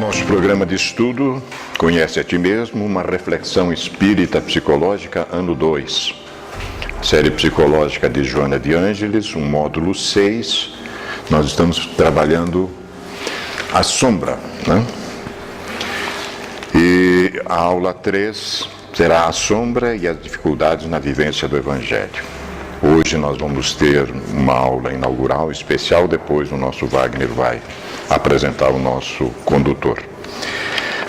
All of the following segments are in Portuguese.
nosso programa de estudo, Conhece a Ti Mesmo, uma reflexão espírita psicológica, ano 2. Série psicológica de Joana de Ângeles, um módulo 6. Nós estamos trabalhando a sombra, né? E a aula 3 será a sombra e as dificuldades na vivência do Evangelho. Hoje nós vamos ter uma aula inaugural especial, depois o nosso Wagner vai apresentar o nosso condutor.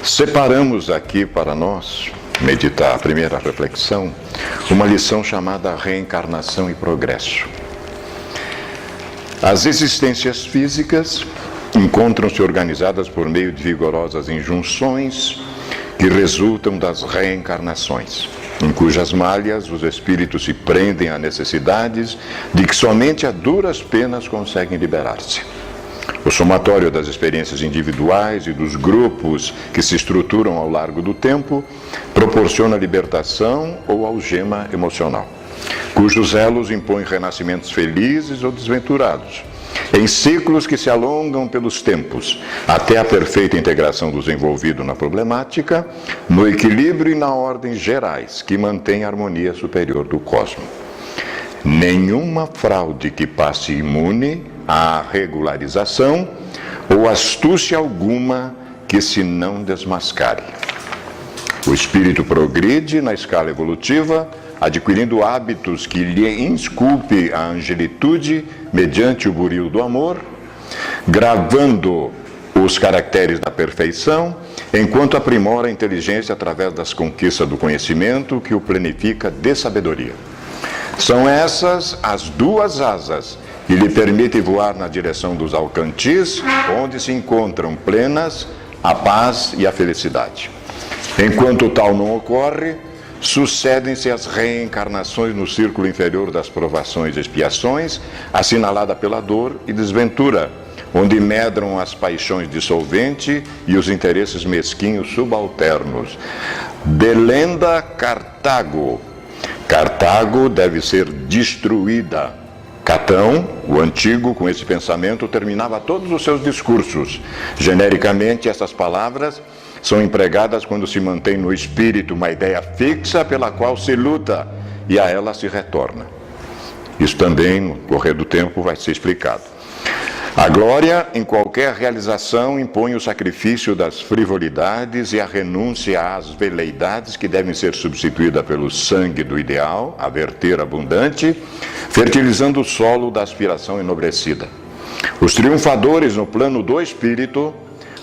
Separamos aqui para nós meditar a primeira reflexão, uma lição chamada Reencarnação e Progresso. As existências físicas encontram-se organizadas por meio de vigorosas injunções que resultam das reencarnações, em cujas malhas os espíritos se prendem a necessidades de que somente a duras penas conseguem liberar-se. O somatório das experiências individuais e dos grupos que se estruturam ao largo do tempo proporciona libertação ou algema emocional, cujos elos impõem renascimentos felizes ou desventurados, em ciclos que se alongam pelos tempos, até a perfeita integração dos envolvidos na problemática, no equilíbrio e na ordem gerais que mantém a harmonia superior do cosmos. Nenhuma fraude que passe imune à regularização ou astúcia alguma que se não desmascare. O espírito progride na escala evolutiva, adquirindo hábitos que lhe insculpe a angelitude mediante o buril do amor, gravando os caracteres da perfeição, enquanto aprimora a inteligência através das conquistas do conhecimento que o plenifica de sabedoria. São essas as duas asas que lhe permitem voar na direção dos alcantis, onde se encontram plenas a paz e a felicidade. Enquanto tal não ocorre, sucedem-se as reencarnações no círculo inferior das provações e expiações, assinalada pela dor e desventura, onde medram as paixões dissolventes e os interesses mesquinhos subalternos. Delenda Cartago. Cartago deve ser destruída. Catão, o antigo, com esse pensamento, terminava todos os seus discursos. Genericamente, essas palavras são empregadas quando se mantém no espírito uma ideia fixa pela qual se luta e a ela se retorna. Isso também, no correr do tempo, vai ser explicado. A glória, em qualquer realização, impõe o sacrifício das frivolidades e a renúncia às veleidades que devem ser substituídas pelo sangue do ideal, a verter abundante, fertilizando o solo da aspiração enobrecida. Os triunfadores no plano do espírito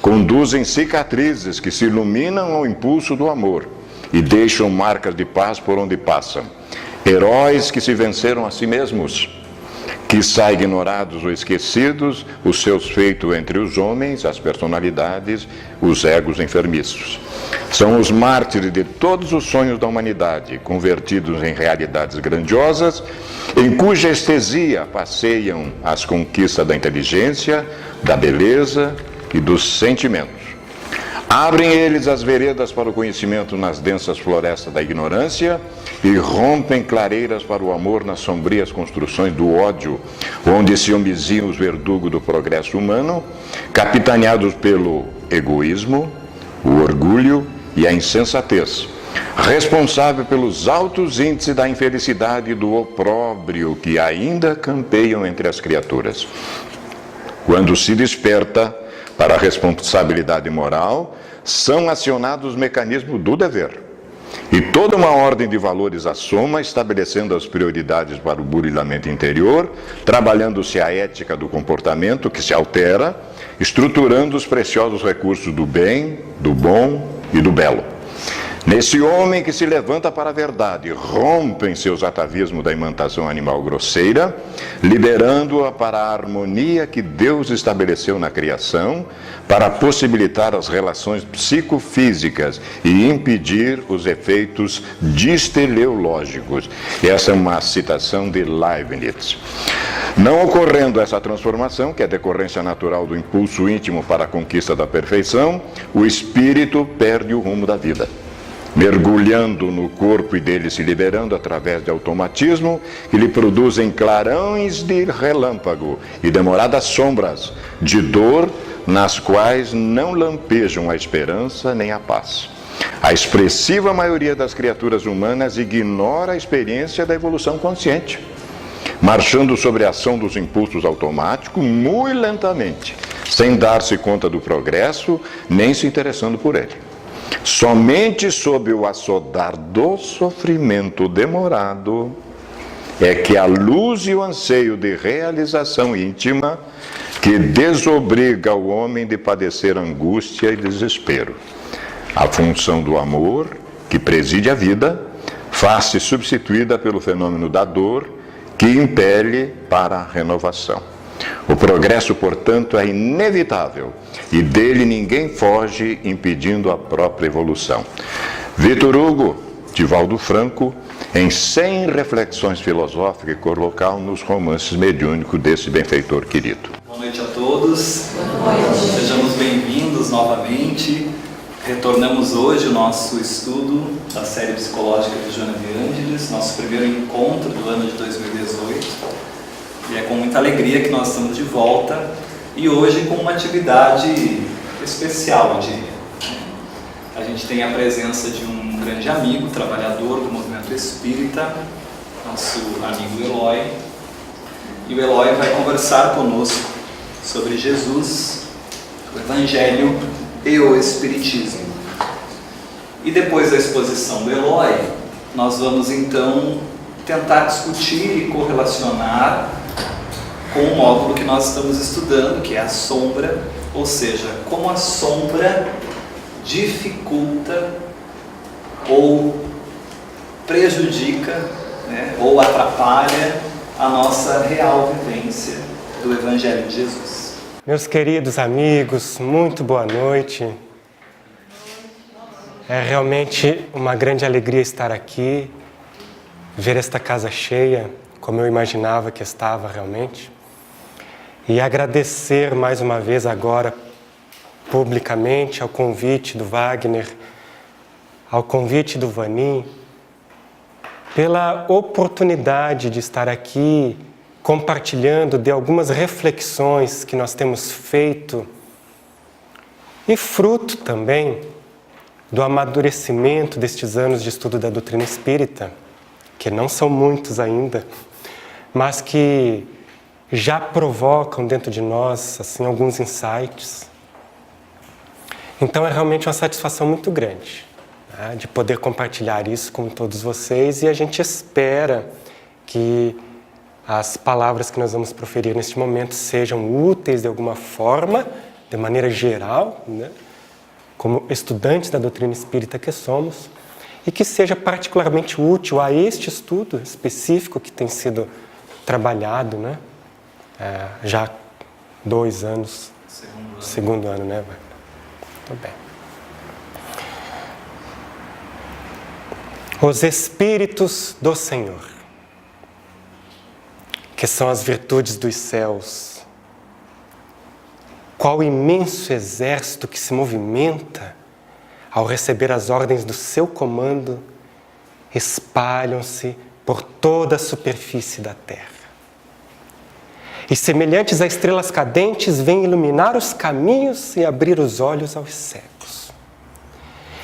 conduzem cicatrizes que se iluminam ao impulso do amor e deixam marcas de paz por onde passam. Heróis que se venceram a si mesmos, quiçá ignorados ou esquecidos, os seus feitos entre os homens, as personalidades, os egos enfermiços. São os mártires de todos os sonhos da humanidade, convertidos em realidades grandiosas, em cuja estesia passeiam as conquistas da inteligência, da beleza e dos sentimentos. Abrem eles as veredas para o conhecimento nas densas florestas da ignorância e rompem clareiras para o amor nas sombrias construções do ódio, onde se homiziam os verdugos do progresso humano, capitaneados pelo egoísmo, o orgulho e a insensatez, responsável pelos altos índices da infelicidade e do opróbrio que ainda campeiam entre as criaturas. Quando se desperta para a responsabilidade moral, são acionados os mecanismos do dever. E toda uma ordem de valores assoma, estabelecendo as prioridades para o burilamento interior, trabalhando-se a ética do comportamento que se altera, estruturando os preciosos recursos do bem, do bom e do belo. Nesse homem que se levanta para a verdade, rompem seus atavismos da imantação animal grosseira, liberando-a para a harmonia que Deus estabeleceu na criação, para possibilitar as relações psicofísicas e impedir os efeitos disteleológicos. Essa é uma citação de Leibniz. Não ocorrendo essa transformação, que é decorrência natural do impulso íntimo para a conquista da perfeição, o espírito perde o rumo da vida, mergulhando no corpo e dele se liberando através de automatismo que lhe produzem clarões de relâmpago e demoradas sombras de dor nas quais não lampejam a esperança nem a paz. A expressiva maioria das criaturas humanas ignora a experiência da evolução consciente, marchando sobre a ação dos impulsos automáticos muito lentamente, sem dar-se conta do progresso, nem se interessando por ele. Somente sob o açodar do sofrimento demorado é que a luz e o anseio de realização íntima que desobriga o homem de padecer angústia e desespero. A função do amor, que preside a vida, faz-se substituída pelo fenômeno da dor, que impele para a renovação. O progresso, portanto, é inevitável e dele ninguém foge, impedindo a própria evolução. Victor Hugo, Divaldo Franco, em 100 reflexões filosóficas, colocaram nos romances mediúnicos desse benfeitor querido. Boa noite a todos. Sejamos bem-vindos novamente. Retornamos hoje o nosso estudo da série psicológica de Joana de Ângeles, nosso primeiro encontro do ano de 2018. E é com muita alegria que nós estamos de volta e hoje com uma atividade especial, eu diria. A gente tem a presença de um grande amigo, trabalhador do movimento espírita, nosso amigo Eloy. E o Eloy vai conversar conosco sobre Jesus, o Evangelho e o Espiritismo. E depois da exposição do Eloy, nós vamos então tentar discutir e correlacionar com o módulo que nós estamos estudando, que é a sombra, ou seja, como a sombra dificulta ou prejudica, né, ou atrapalha a nossa real vivência do Evangelho de Jesus. Meus queridos amigos, muito boa noite. É realmente uma grande alegria estar aqui, ver esta casa cheia, como eu imaginava que estava realmente, e agradecer mais uma vez agora, publicamente, ao convite do Wagner, ao convite do Vanim, pela oportunidade de estar aqui compartilhando de algumas reflexões que nós temos feito e fruto também do amadurecimento destes anos de estudo da doutrina espírita, que não são muitos ainda, mas que já provocam dentro de nós assim, alguns insights. Então é realmente uma satisfação muito grande, né, de poder compartilhar isso com todos vocês, e a gente espera que as palavras que nós vamos proferir neste momento sejam úteis de alguma forma, de maneira geral, né, como estudantes da doutrina espírita que somos, e que seja particularmente útil a este estudo específico que tem sido trabalhado, né, já há 2 anos, segundo ano, né? Muito bem. Os Espíritos do Senhor, que são as virtudes dos céus. Qual imenso exército que se movimenta ao receber as ordens do seu comando, espalham-se por toda a superfície da terra. E semelhantes a estrelas cadentes, vêm iluminar os caminhos e abrir os olhos aos cegos.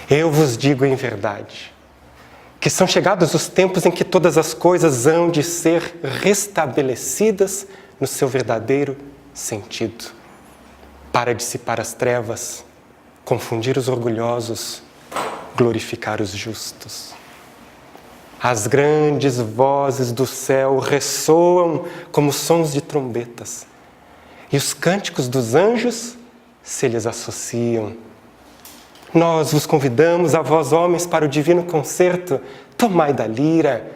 Eu vos digo em verdade, que são chegados os tempos em que todas as coisas hão de ser restabelecidas no seu verdadeiro sentido, para dissipar as trevas, confundir os orgulhosos, glorificar os justos. As grandes vozes do céu ressoam como sons de trombetas, e os cânticos dos anjos se lhes associam. Nós vos convidamos, a vós homens, para o divino concerto. Tomai da lira,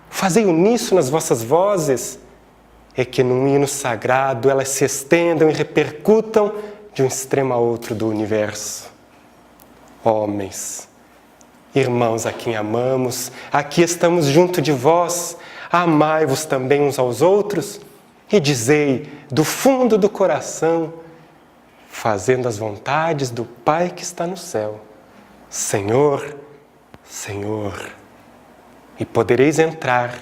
fazei uníssono nas vossas vozes, e que num hino sagrado elas se estendam e repercutam de um extremo a outro do universo. Homens, irmãos a quem amamos, aqui estamos junto de vós, amai-vos também uns aos outros, e dizei do fundo do coração, fazendo as vontades do Pai que está no céu: Senhor, Senhor, e podereis entrar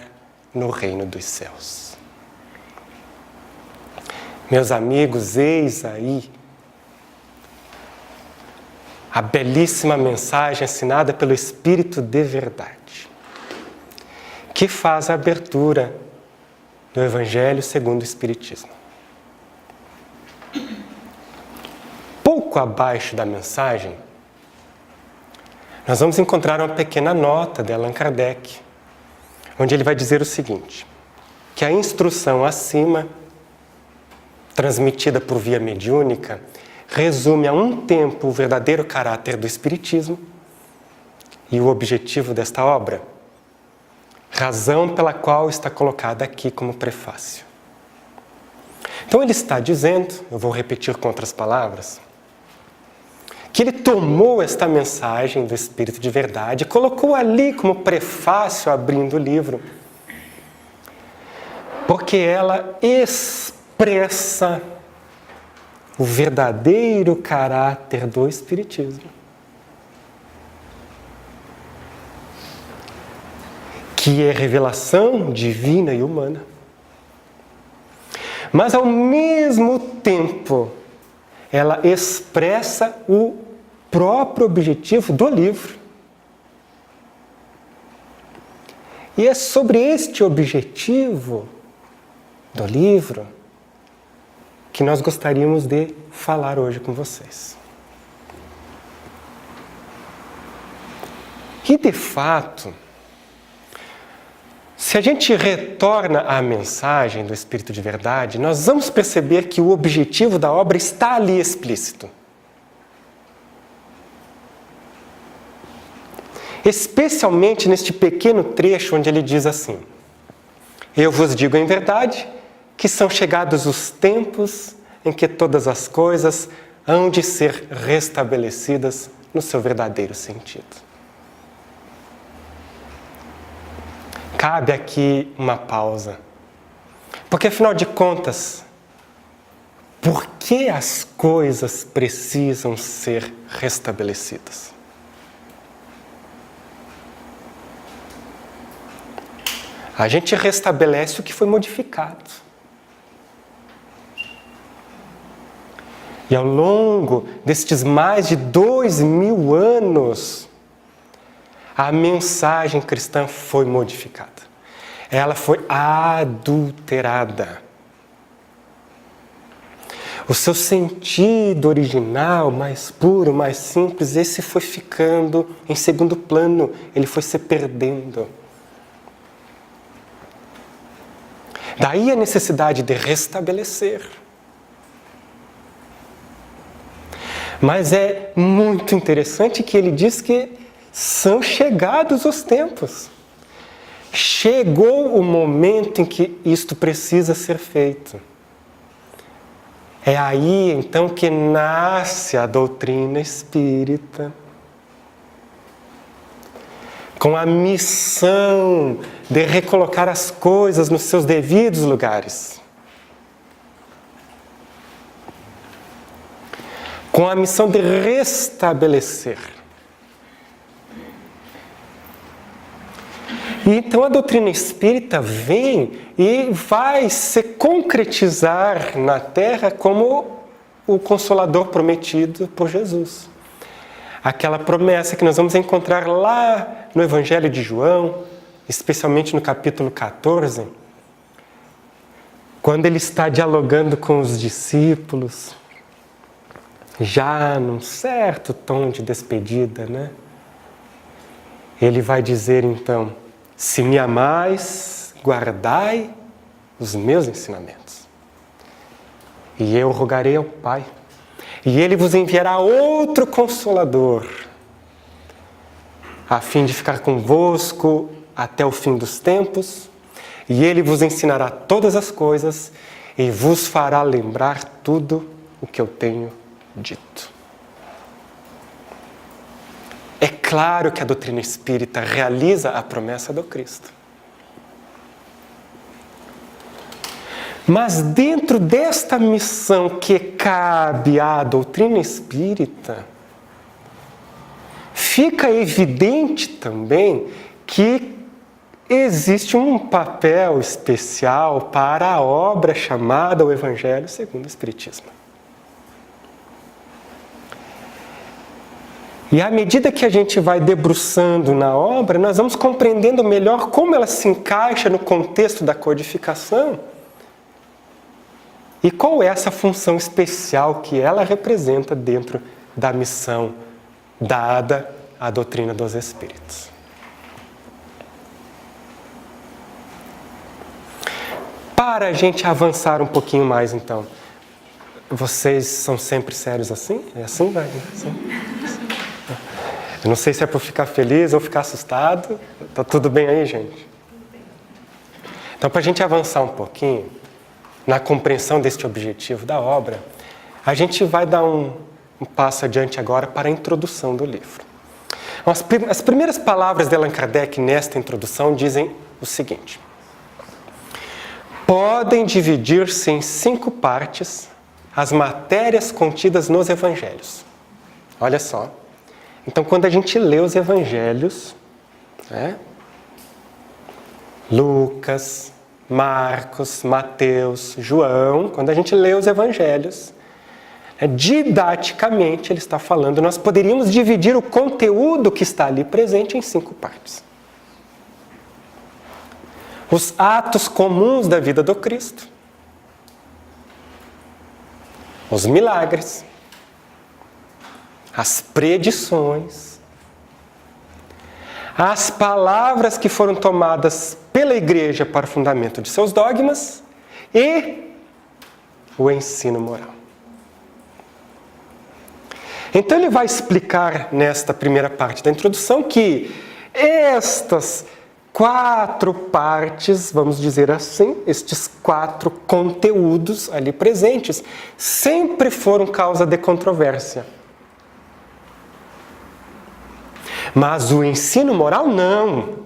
no reino dos céus. Meus amigos, eis aí a belíssima mensagem assinada pelo Espírito de Verdade, que faz a abertura do Evangelho segundo o Espiritismo. Pouco abaixo da mensagem, nós vamos encontrar uma pequena nota de Allan Kardec, onde ele vai dizer o seguinte, que a instrução acima, transmitida por via mediúnica, resume a um tempo o verdadeiro caráter do Espiritismo e o objetivo desta obra, razão pela qual está colocada aqui como prefácio. Então ele está dizendo, eu vou repetir com outras palavras, que ele tomou esta mensagem do Espírito de Verdade e colocou ali como prefácio abrindo o livro, porque ela expressa o verdadeiro caráter do Espiritismo, que é revelação divina e humana. Mas, ao mesmo tempo, ela expressa o próprio objetivo do livro. E é sobre este objetivo do livro que nós gostaríamos de falar hoje com vocês. E, de fato, se a gente retorna à mensagem do Espírito de Verdade, nós vamos perceber que o objetivo da obra está ali explícito. Especialmente neste pequeno trecho onde ele diz assim: eu vos digo em verdade que são chegados os tempos em que todas as coisas hão de ser restabelecidas no seu verdadeiro sentido. Cabe aqui uma pausa, porque afinal de contas, por que as coisas precisam ser restabelecidas? A gente restabelece o que foi modificado. E ao longo destes mais de 2000 anos, a mensagem cristã foi modificada. Ela foi adulterada. O seu sentido original, mais puro, mais simples, esse foi ficando em segundo plano, ele foi se perdendo. Daí a necessidade de restabelecer. Mas é muito interessante que ele diz que são chegados os tempos. Chegou o momento em que isto precisa ser feito. É aí, então, que nasce a doutrina espírita, com a missão de recolocar as coisas nos seus devidos lugares. Com a missão de restabelecer. E então a doutrina espírita vem e vai se concretizar na Terra como o Consolador prometido por Jesus. Aquela promessa que nós vamos encontrar lá no Evangelho de João, especialmente no capítulo 14, quando ele está dialogando com os discípulos, já num certo tom de despedida, né? Ele vai dizer então: se me amais, guardai os meus ensinamentos. E eu rogarei ao Pai, e Ele vos enviará outro Consolador, a fim de ficar convosco até o fim dos tempos, e Ele vos ensinará todas as coisas, e vos fará lembrar tudo o que eu tenho dito. É claro que a doutrina espírita realiza a promessa do Cristo. Mas dentro desta missão que cabe à doutrina espírita, fica evidente também que existe um papel especial para a obra chamada o Evangelho segundo o Espiritismo. E à medida que a gente vai debruçando na obra, nós vamos compreendendo melhor como ela se encaixa no contexto da codificação e qual é essa função especial que ela representa dentro da missão dada à doutrina dos Espíritos. Para a gente avançar um pouquinho mais, então, vocês são sempre sérios assim? É assim, vai? Eu não sei se é para ficar feliz ou ficar assustado. Tá tudo bem aí, gente? Então, para a gente avançar um pouquinho na compreensão deste objetivo da obra, a gente vai dar um passo adiante agora para a introdução do livro. As primeiras palavras de Allan Kardec nesta introdução dizem o seguinte: podem dividir-se em 5 partes as matérias contidas nos evangelhos. Olha só. Então, quando a gente lê os evangelhos, Lucas, Marcos, Mateus, João, quando a gente lê os evangelhos, didaticamente ele está falando, nós poderíamos dividir o conteúdo que está ali presente em 5 partes. Os atos comuns da vida do Cristo, os milagres, as predições, as palavras que foram tomadas pela Igreja para o fundamento de seus dogmas e o ensino moral. Então ele vai explicar nesta primeira parte da introdução que estas 4 partes, vamos dizer assim, estes 4 conteúdos ali presentes, sempre foram causa de controvérsia. Mas o ensino moral não.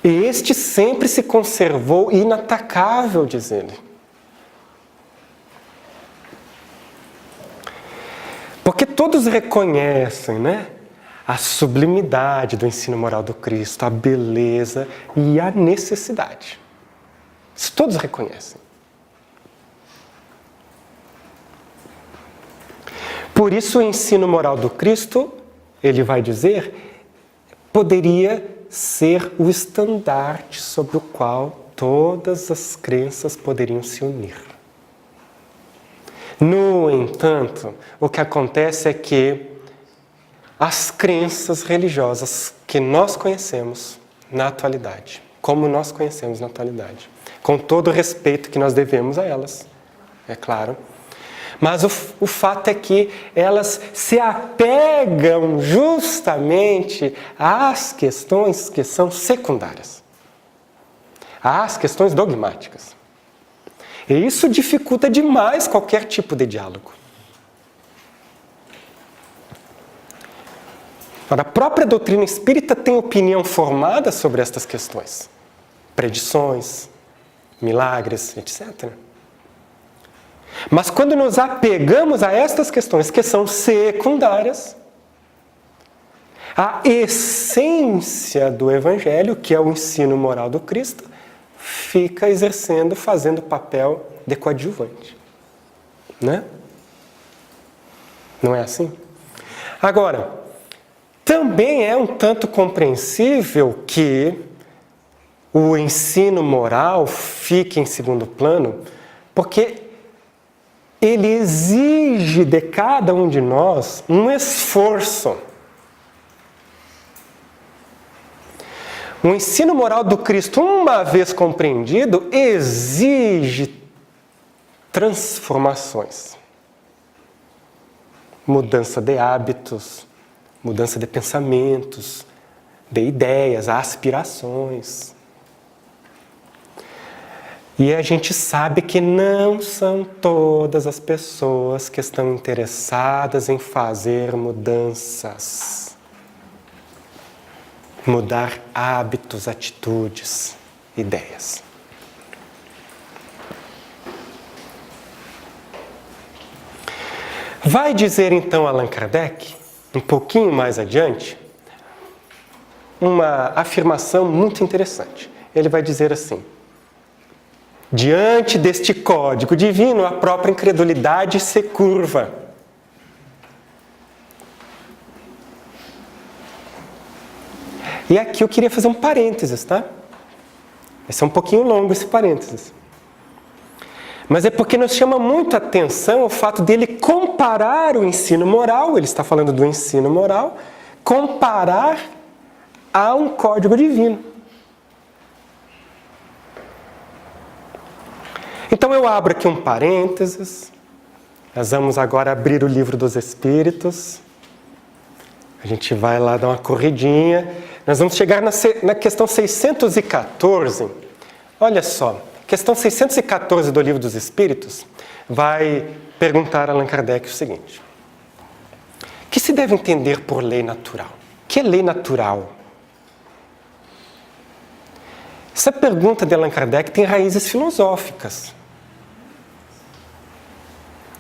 Este sempre se conservou inatacável, diz ele. Porque todos reconhecem, a sublimidade do ensino moral do Cristo, a beleza e a necessidade. Isso todos reconhecem. Por isso o ensino moral do Cristo, ele vai dizer, poderia ser o estandarte sobre o qual todas as crenças poderiam se unir. No entanto, o que acontece é que as crenças religiosas que nós conhecemos na atualidade, como nós conhecemos na atualidade, com todo o respeito que nós devemos a elas, é claro, mas o fato é que elas se apegam justamente às questões que são secundárias, às questões dogmáticas. E isso dificulta demais qualquer tipo de diálogo. A própria doutrina espírita tem opinião formada sobre estas questões. Predições, milagres, etc. Mas quando nos apegamos a estas questões que são secundárias, a essência do Evangelho, que é o ensino moral do Cristo, fica exercendo, fazendo papel de coadjuvante. Não é assim? Agora, também é um tanto compreensível que o ensino moral fique em segundo plano, porque ele exige de cada um de nós um esforço. O ensino moral do Cristo, uma vez compreendido, exige transformações. Mudança de hábitos, mudança de pensamentos, de ideias, aspirações. E a gente sabe que não são todas as pessoas que estão interessadas em fazer mudanças. Mudar hábitos, atitudes, ideias. Vai dizer então Allan Kardec, um pouquinho mais adiante, uma afirmação muito interessante. Ele vai dizer assim: diante deste código divino, a própria incredulidade se curva. E aqui eu queria fazer um parênteses, tá? Vai ser um pouquinho longo esse parênteses. Mas é porque nos chama muito a atenção o fato dele comparar o ensino moral, ele está falando do ensino moral, comparar a um código divino. Então eu abro aqui um parênteses, nós vamos agora abrir o Livro dos Espíritos, a gente vai lá dar uma corridinha, nós vamos chegar na questão 614, olha só, questão 614 do Livro dos Espíritos vai perguntar a Allan Kardec o seguinte: o que se deve entender por lei natural? O que é lei natural? Essa pergunta de Allan Kardec tem raízes filosóficas.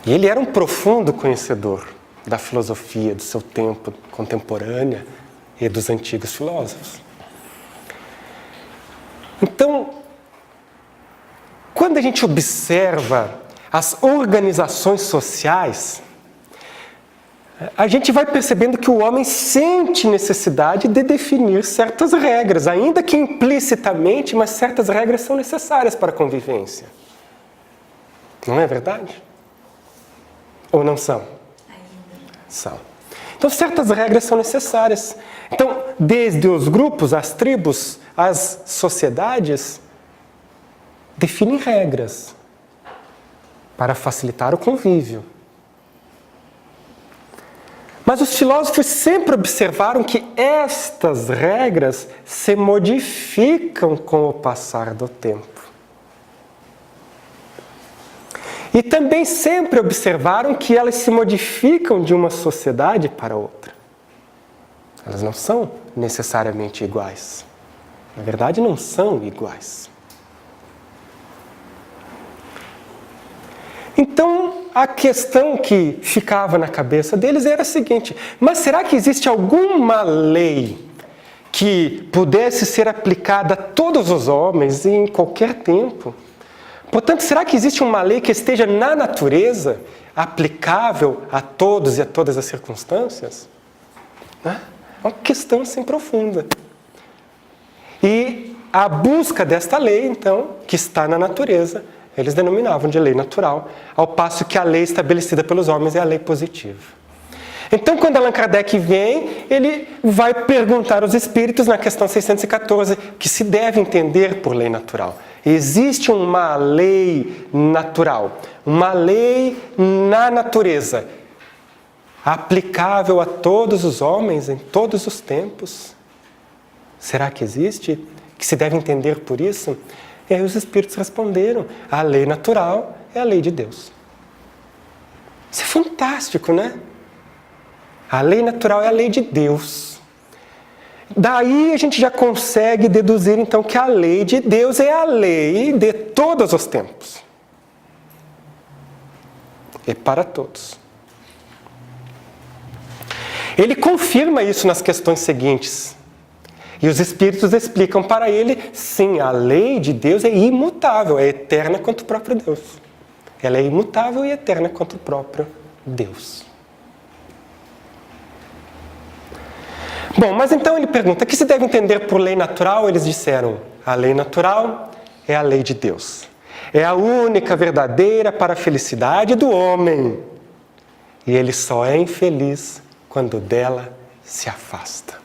E ele era um profundo conhecedor da filosofia do seu tempo, contemporânea e dos antigos filósofos. Então, quando a gente observa as organizações sociais, a gente vai percebendo que o homem sente necessidade de definir certas regras, ainda que implicitamente, mas certas regras são necessárias para a convivência. Não é verdade? Ou não são? São. Então, certas regras são necessárias. Então, desde os grupos, as tribos, as sociedades, definem regras para facilitar o convívio. Mas os filósofos sempre observaram que estas regras se modificam com o passar do tempo. E também sempre observaram que elas se modificam de uma sociedade para outra. Elas não são necessariamente iguais. Na verdade, não são iguais. Então, a questão que ficava na cabeça deles era a seguinte: mas será que existe alguma lei que pudesse ser aplicada a todos os homens e em qualquer tempo? Portanto, será que existe uma lei que esteja na natureza, aplicável a todos e a todas as circunstâncias? É uma questão assim profunda. E a busca desta lei, então, que está na natureza, eles denominavam de lei natural, ao passo que a lei estabelecida pelos homens é a lei positiva. Então, quando Allan Kardec vem, ele vai perguntar aos espíritos, na questão 614, que se deve entender por lei natural. Existe uma lei natural, uma lei na natureza, aplicável a todos os homens, em todos os tempos? Será que existe? Que se deve entender por isso? E aí os espíritos responderam: a lei natural é a lei de Deus. Isso é fantástico, né? A lei natural é a lei de Deus. Daí a gente já consegue deduzir então que a lei de Deus é a lei de todos os tempos. E para todos. Ele confirma isso nas questões seguintes. E os espíritos explicam para ele: sim, a lei de Deus é imutável, é eterna quanto o próprio Deus. Ela é imutável e eterna quanto o próprio Deus. Bom, mas então ele pergunta: o que se deve entender por lei natural? Eles disseram: a lei natural é a lei de Deus. É a única verdadeira para a felicidade do homem. E ele só é infeliz quando dela se afasta.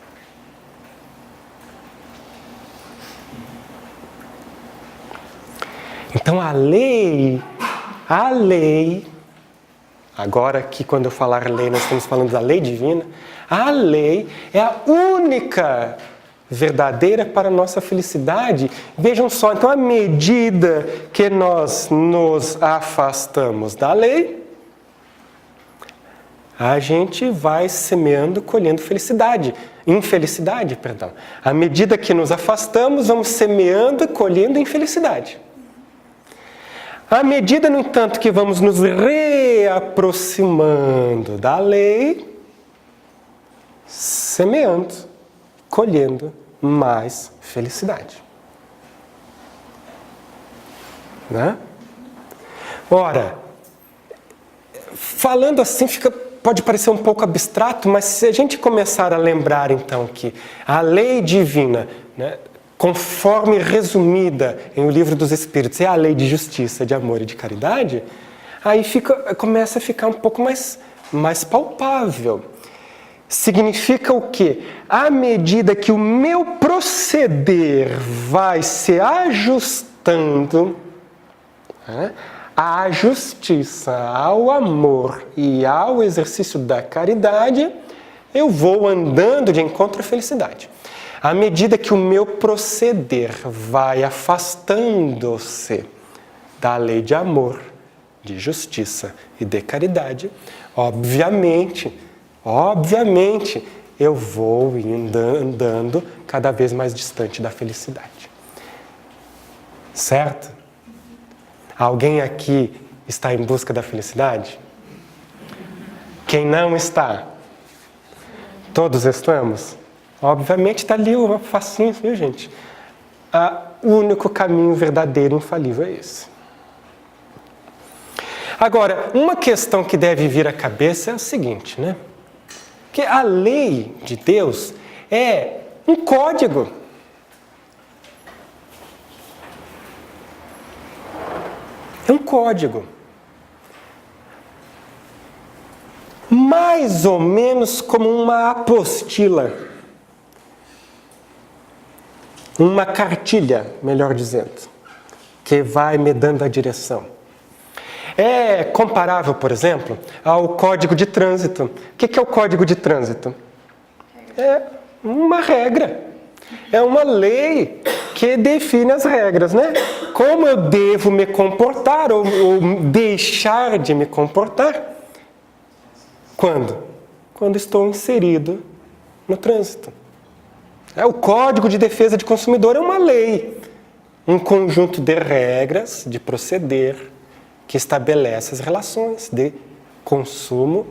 Então a lei, agora que quando eu falar lei nós estamos falando da lei divina, a lei é a única verdadeira para a nossa felicidade. Vejam só, então à medida que nós nos afastamos da lei, a gente vai semeando, colhendo infelicidade. À medida que nos afastamos, vamos semeando e colhendo infelicidade. À medida, no entanto, que vamos nos reaproximando da lei, semeando, colhendo mais felicidade. Né? Ora, falando assim pode parecer um pouco abstrato, mas se a gente começar a lembrar então que a lei divina, né, conforme resumida em O Livro dos Espíritos, é a lei de justiça, de amor e de caridade, aí começa a ficar um pouco mais palpável. Significa o quê? À medida que o meu proceder vai se ajustando, né, à justiça, ao amor e ao exercício da caridade, eu vou andando de encontro à felicidade. À medida que o meu proceder vai afastando-se da lei de amor, de justiça e de caridade, obviamente, eu vou andando cada vez mais distante da felicidade. Certo? Alguém aqui está em busca da felicidade? Quem não está? Todos estamos? Obviamente está ali o facinho, viu, gente? O único caminho verdadeiro e infalível é esse. Agora, uma questão que deve vir à cabeça é o seguinte, né? Que a lei de Deus é um código. É um código. Mais ou menos como uma apostila. Uma cartilha, melhor dizendo, que vai me dando a direção. É comparável, por exemplo, ao Código de Trânsito. O que é o Código de Trânsito? É uma regra. É uma lei que define as regras, né? Como eu devo me comportar ou deixar de me comportar? Quando? Quando estou inserido no trânsito. O Código de Defesa do Consumidor é uma lei, um conjunto de regras de proceder que estabelece as relações de consumo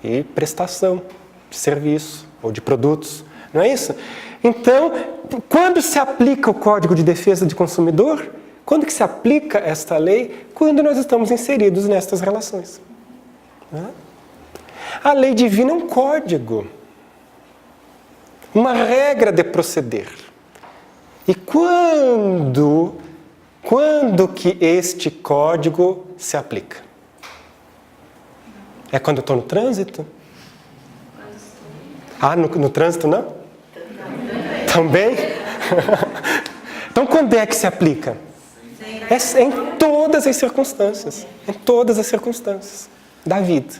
e prestação de serviço ou de produtos. Não é isso? Então, quando se aplica o Código de Defesa do Consumidor? Quando que se aplica esta lei? Quando nós estamos inseridos nestas relações. A lei divina é um código, uma regra de proceder. E quando que este código se aplica? É quando eu estou no trânsito? No trânsito não? Também? Então quando é que se aplica? É em todas as circunstâncias. Em todas as circunstâncias da vida.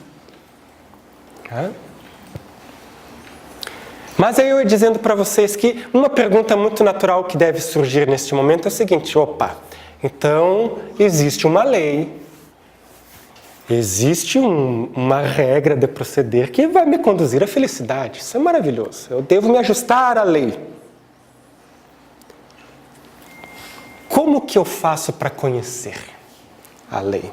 Mas aí eu ia dizendo para vocês que uma pergunta muito natural que deve surgir neste momento é o seguinte: então existe uma lei, existe uma regra de proceder que vai me conduzir à felicidade. Isso é maravilhoso. Eu devo me ajustar à lei. Como que eu faço para conhecer a lei?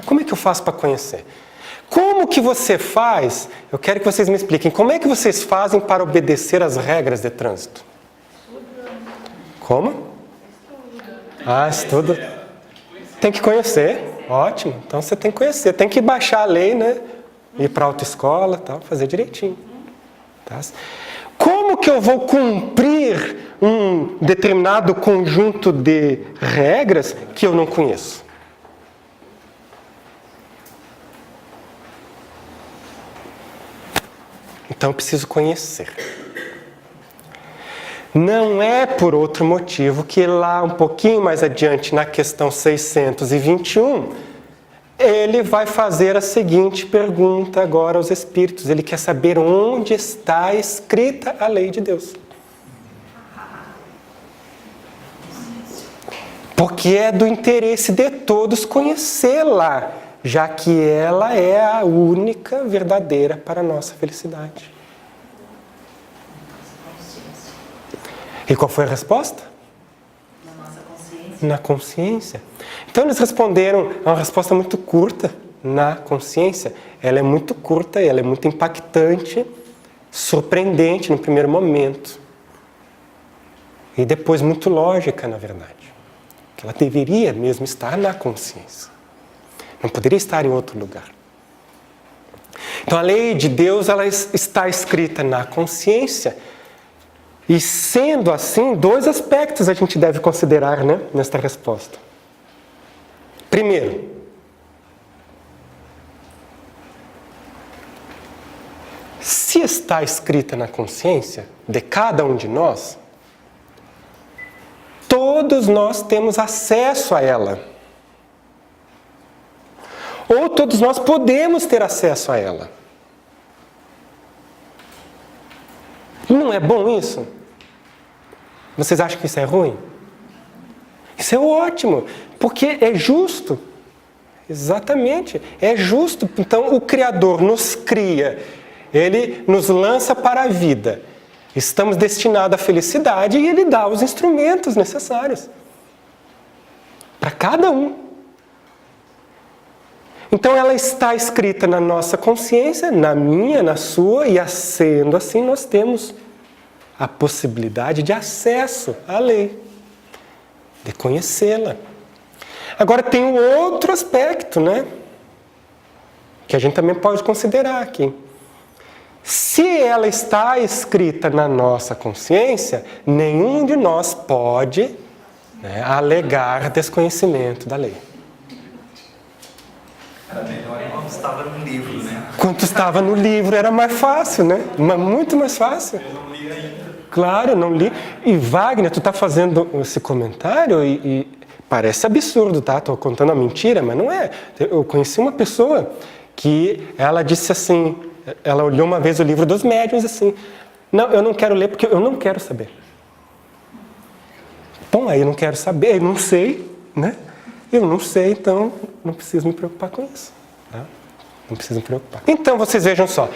Como é que eu faço para conhecer? Como que você faz? Eu quero que vocês me expliquem. Como é que vocês fazem para obedecer às regras de trânsito? Como? Estudo. Tem que conhecer. Ótimo. Então você tem que conhecer. Tem que baixar a lei, né? Ir para a autoescola, tal, fazer direitinho. Tá? Como que eu vou cumprir um determinado conjunto de regras que eu não conheço? Então eu preciso conhecer. Não é por outro motivo que lá um pouquinho mais adiante, na questão 621, ele vai fazer a seguinte pergunta agora aos espíritos. Ele quer saber onde está escrita a lei de Deus. Porque é do interesse de todos conhecê-la, já que ela é a única verdadeira para a nossa felicidade. E qual foi a resposta? Na nossa consciência. Na consciência. Então eles responderam, é uma resposta muito curta, na consciência. Ela é muito curta, ela é muito impactante, surpreendente no primeiro momento. E depois muito lógica, na verdade. Que ela deveria mesmo estar na consciência. Não poderia estar em outro lugar. Então a lei de Deus, ela está escrita na consciência. E sendo assim, 2 aspectos a gente deve considerar, né, nesta resposta. Primeiro, se está escrita na consciência de cada um de nós, todos nós temos acesso a ela. Ou todos nós podemos ter acesso a ela. Não é bom isso? Vocês acham que isso é ruim? Isso é ótimo, porque é justo. Exatamente, é justo. Então o Criador nos cria, Ele nos lança para a vida. Estamos destinados à felicidade e Ele dá os instrumentos necessários para cada um. Então ela está escrita na nossa consciência, na minha, na sua, e sendo assim nós temos a possibilidade de acesso à lei, de conhecê-la. Agora tem um outro aspecto, né? Que a gente também pode considerar aqui. Se ela está escrita na nossa consciência, nenhum de nós pode, né, alegar desconhecimento da lei. Era melhor enquanto estava no livro, né? Quando estava no livro era mais fácil, né? Mas muito mais fácil. Eu não li ainda. Claro, eu não li. E Wagner, tu está fazendo esse comentário e parece absurdo, tá? Estou contando uma mentira, mas não é. Eu conheci uma pessoa que ela disse assim, ela olhou uma vez o livro dos médiuns assim, não, eu não quero ler porque eu não quero saber. Bom, aí eu não quero saber, eu não sei, né? Eu não sei, então não preciso me preocupar com isso. Tá? Não preciso me preocupar. Então, vocês vejam só.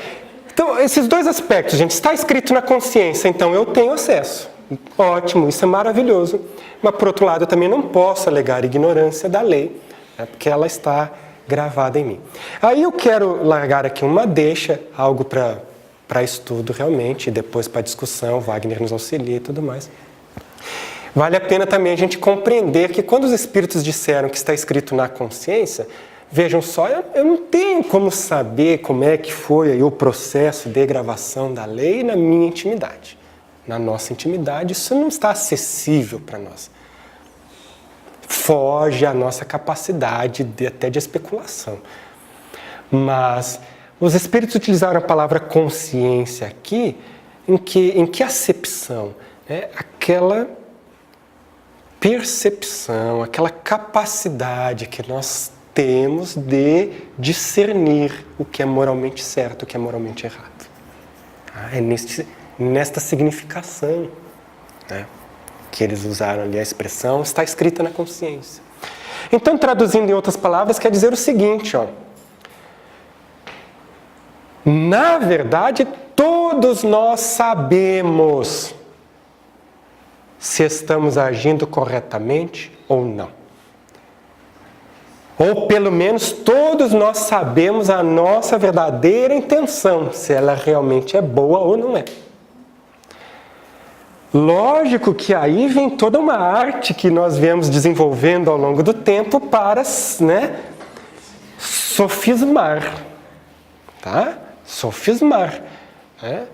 Então, esses 2 aspectos, gente, está escrito na consciência, então eu tenho acesso. Ótimo, isso é maravilhoso. Mas, por outro lado, eu também não posso alegar ignorância da lei, né, porque ela está gravada em mim. Aí eu quero largar aqui uma deixa, algo para estudo realmente, e depois para discussão, Wagner nos auxilia e tudo mais. Vale a pena também a gente compreender que quando os espíritos disseram que está escrito na consciência, vejam só, eu não tenho como saber como é que foi aí o processo de gravação da lei na minha intimidade. Na nossa intimidade, isso não está acessível para nós. Foge à nossa capacidade até de especulação. Mas os espíritos utilizaram a palavra consciência aqui, em que acepção? Aquela percepção, aquela capacidade que nós temos de discernir o que é moralmente certo, o que é moralmente errado. É nesta significação, né, que eles usaram ali a expressão, está escrita na consciência. Então, traduzindo em outras palavras, quer dizer o seguinte, ó. Na verdade, todos nós sabemos se estamos agindo corretamente ou não. Ou pelo menos todos nós sabemos a nossa verdadeira intenção, se ela realmente é boa ou não é. Lógico que aí vem toda uma arte que nós viemos desenvolvendo ao longo do tempo para, né, sofismar, tá? Sofismar, né?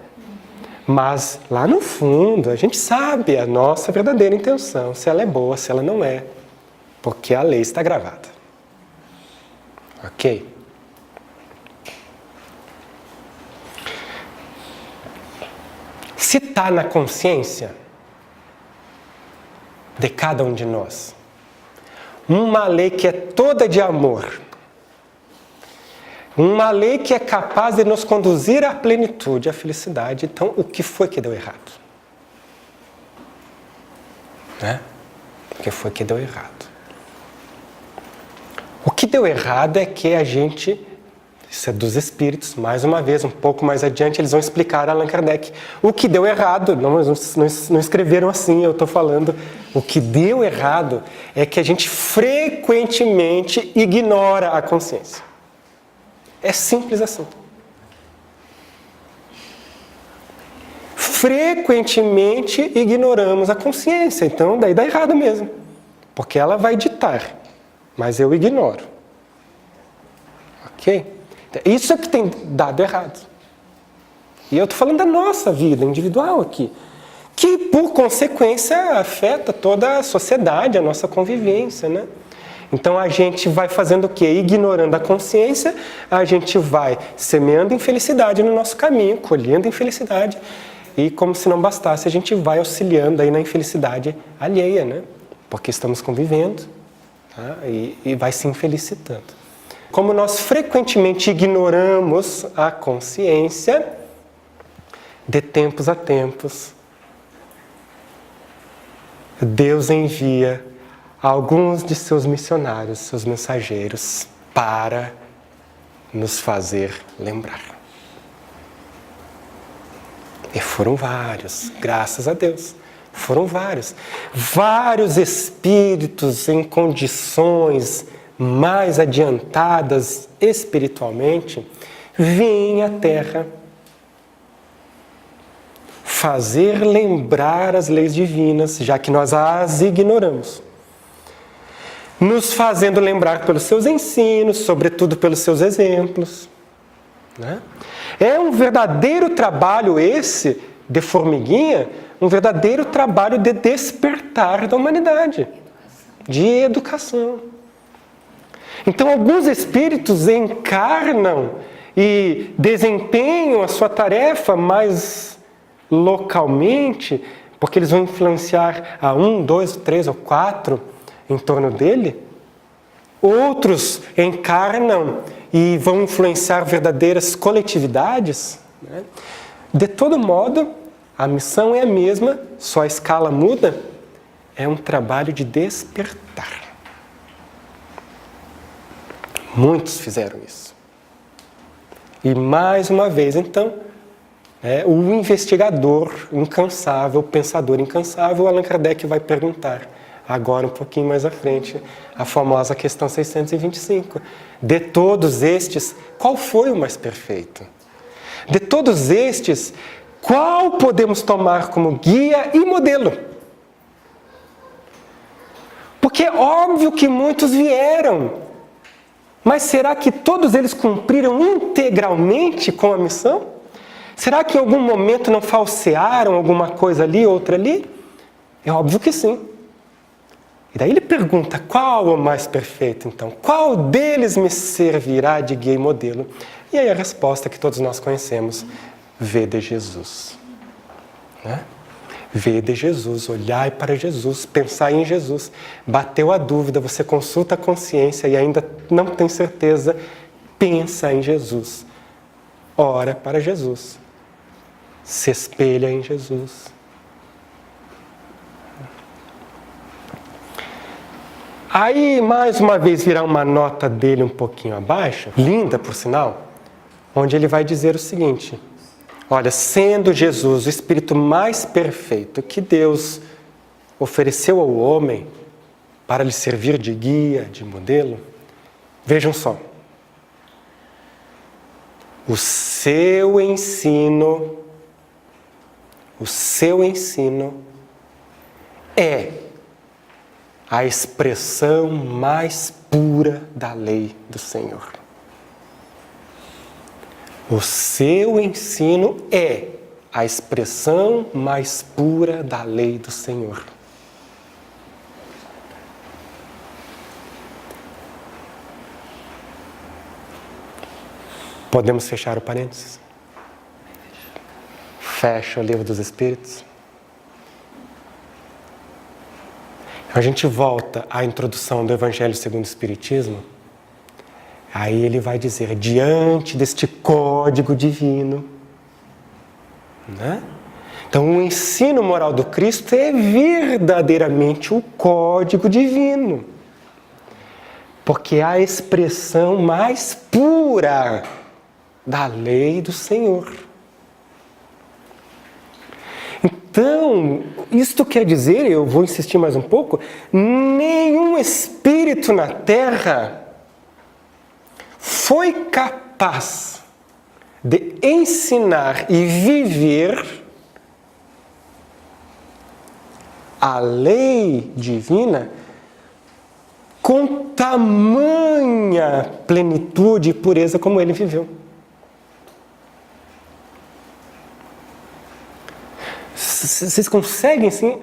Mas lá no fundo a gente sabe a nossa verdadeira intenção, se ela é boa, se ela não é, porque a lei está gravada. Ok? Se está na consciência de cada um de nós, uma lei que é toda de amor, uma lei que é capaz de nos conduzir à plenitude, à felicidade, então o que foi que deu errado? Né? O que foi que deu errado? O que deu errado é que a gente, isso é dos espíritos, mais uma vez, um pouco mais adiante, eles vão explicar a Allan Kardec. O que deu errado, não escreveram assim, eu estou falando, o que deu errado é que a gente frequentemente ignora a consciência. É simples assim. Frequentemente ignoramos a consciência, então daí dá errado mesmo, porque ela vai ditar, mas eu ignoro. Ok? Isso é que tem dado errado. E eu estou falando da nossa vida individual aqui, que por consequência afeta toda a sociedade, a nossa convivência, né? Então a gente vai fazendo o quê? Ignorando a consciência, a gente vai semeando infelicidade no nosso caminho, colhendo infelicidade, e como se não bastasse, a gente vai auxiliando aí na infelicidade alheia, né? Porque estamos convivendo, tá? E vai se infelicitando. Como nós frequentemente ignoramos a consciência, de tempos a tempos, Deus envia alguns de seus missionários, seus mensageiros, para nos fazer lembrar. E foram vários, graças a Deus. Foram vários. Vários espíritos em condições mais adiantadas espiritualmente vêm à Terra fazer lembrar as leis divinas, já que nós as ignoramos. Nos fazendo lembrar pelos seus ensinos, sobretudo pelos seus exemplos. Né? É um verdadeiro trabalho esse, de formiguinha, um verdadeiro trabalho de despertar da humanidade, de educação. Então, alguns espíritos encarnam e desempenham a sua tarefa mais localmente, porque eles vão influenciar a 1, 2, 3 ou 4 em torno dele. Outros encarnam e vão influenciar verdadeiras coletividades. Né? De todo modo, a missão é a mesma, só a escala muda. É um trabalho de despertar. Muitos fizeram isso. E mais uma vez, então, o investigador incansável, o pensador incansável, Allan Kardec vai perguntar, agora um pouquinho mais à frente, a famosa questão 625. De todos estes, qual foi o mais perfeito? De todos estes, qual podemos tomar como guia e modelo? Porque é óbvio que muitos vieram, mas será que todos eles cumpriram integralmente com a missão? Será que em algum momento não falsearam alguma coisa ali, outra ali? É óbvio que sim. E daí ele pergunta, qual é o mais perfeito então? Qual deles me servirá de guia e modelo? E aí a resposta que todos nós conhecemos, vede Jesus. Né? Vede Jesus, olhai para Jesus, pensai em Jesus. Bateu a dúvida, você consulta a consciência e ainda não tem certeza, pensa em Jesus. Ora para Jesus. Se espelha em Jesus. Aí, mais uma vez, virá uma nota dele um pouquinho abaixo, linda por sinal, onde ele vai dizer o seguinte: olha, sendo Jesus o Espírito mais perfeito que Deus ofereceu ao homem para lhe servir de guia, de modelo, vejam só, o seu ensino é a expressão mais pura da lei do Senhor. O seu ensino é a expressão mais pura da lei do Senhor. Podemos fechar o parênteses? Fecha o Livro dos Espíritos. A gente volta à introdução do Evangelho segundo o Espiritismo. Aí ele vai dizer, diante deste código divino, né? Então o ensino moral do Cristo é verdadeiramente o código divino. Porque é a expressão mais pura da lei do Senhor. Então, isto quer dizer, eu vou insistir mais um pouco, nenhum espírito na Terra foi capaz de ensinar e viver a lei divina com tamanha plenitude e pureza como ele viveu. Vocês conseguem, sim,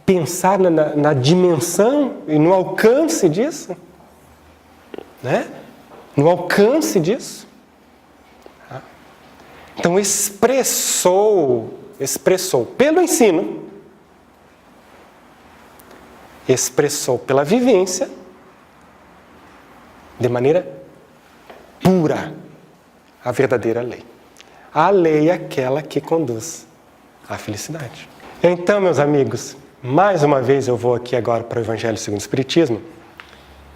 pensar na dimensão e no alcance disso? Né? No alcance disso? Então, expressou pelo ensino, expressou pela vivência, de maneira pura, a verdadeira lei. A lei é aquela que conduz à felicidade. Então, meus amigos, mais uma vez eu vou aqui agora para o Evangelho segundo o Espiritismo.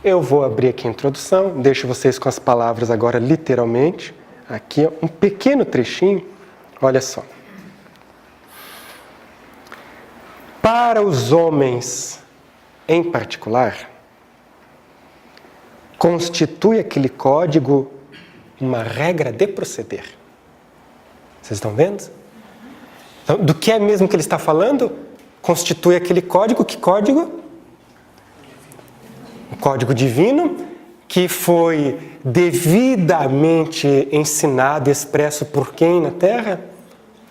Eu vou abrir aqui a introdução, deixo vocês com as palavras agora literalmente. Aqui um pequeno trechinho, olha só. Para os homens em particular, constitui aquele código uma regra de proceder. Vocês estão vendo? Então, do que é mesmo que ele está falando? Constitui aquele código, que código? O código divino, que foi devidamente ensinado e expresso por quem na Terra?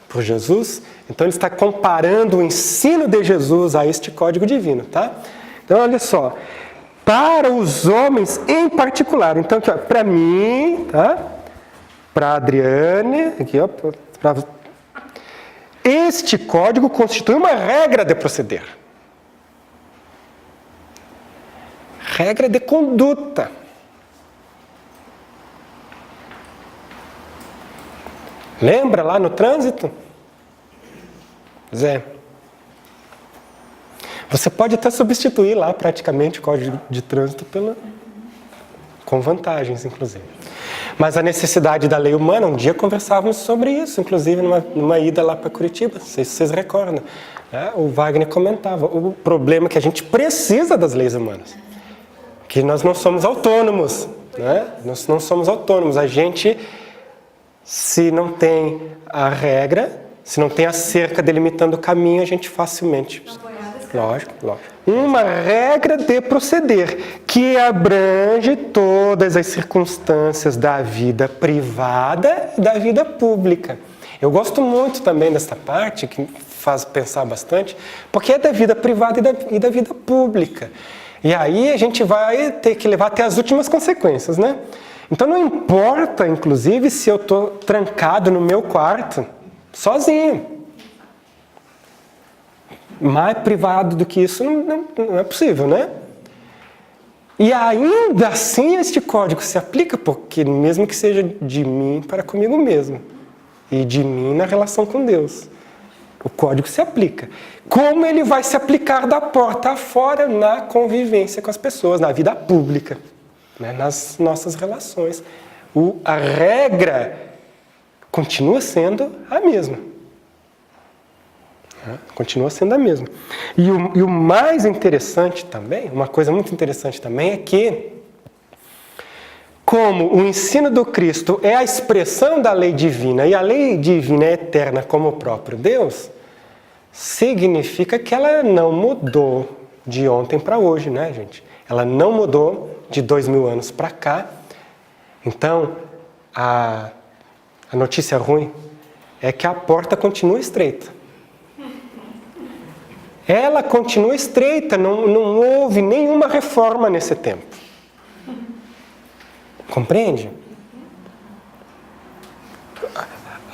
Por Jesus. Então ele está comparando o ensino de Jesus a este código divino, tá? Então olha só, para os homens em particular, então aqui, para mim, tá? Para a Adriane, aqui, ó, este código constitui uma regra de proceder. Regra de conduta. Lembra lá no trânsito? Zé. Você pode até substituir lá praticamente o código de trânsito com vantagens, inclusive. Mas a necessidade da lei humana, um dia conversávamos sobre isso, inclusive numa ida lá para Curitiba, não sei se vocês recordam. O Wagner comentava, o problema é que a gente precisa das leis humanas. Que nós não somos autônomos, né? Nós não somos autônomos. A gente, se não tem a regra, se não tem a cerca delimitando o caminho, a gente facilmente... Lógico. Uma regra de proceder que abrange todas as circunstâncias da vida privada e da vida pública. Eu gosto muito também desta parte, que faz pensar bastante, porque é da vida privada e da vida pública. E aí a gente vai ter que levar até as últimas consequências, né? Então não importa, inclusive, se eu estou trancado no meu quarto, sozinho. Mais privado do que isso não é possível, né? E ainda assim este código se aplica, porque mesmo que seja de mim para comigo mesmo, e de mim na relação com Deus, o código se aplica. Como ele vai se aplicar da porta afora na convivência com as pessoas, na vida pública, né? Nas nossas relações. A regra continua sendo a mesma. Continua sendo a mesma. E o mais interessante também, uma coisa muito interessante também, é que, como o ensino do Cristo é a expressão da lei divina, e a lei divina é eterna como o próprio Deus, significa que ela não mudou de ontem para hoje, né, gente? Ela não mudou de 2000 anos para cá. Então, a notícia ruim é que a porta continua estreita. Ela continua estreita, não houve nenhuma reforma nesse tempo. Compreende?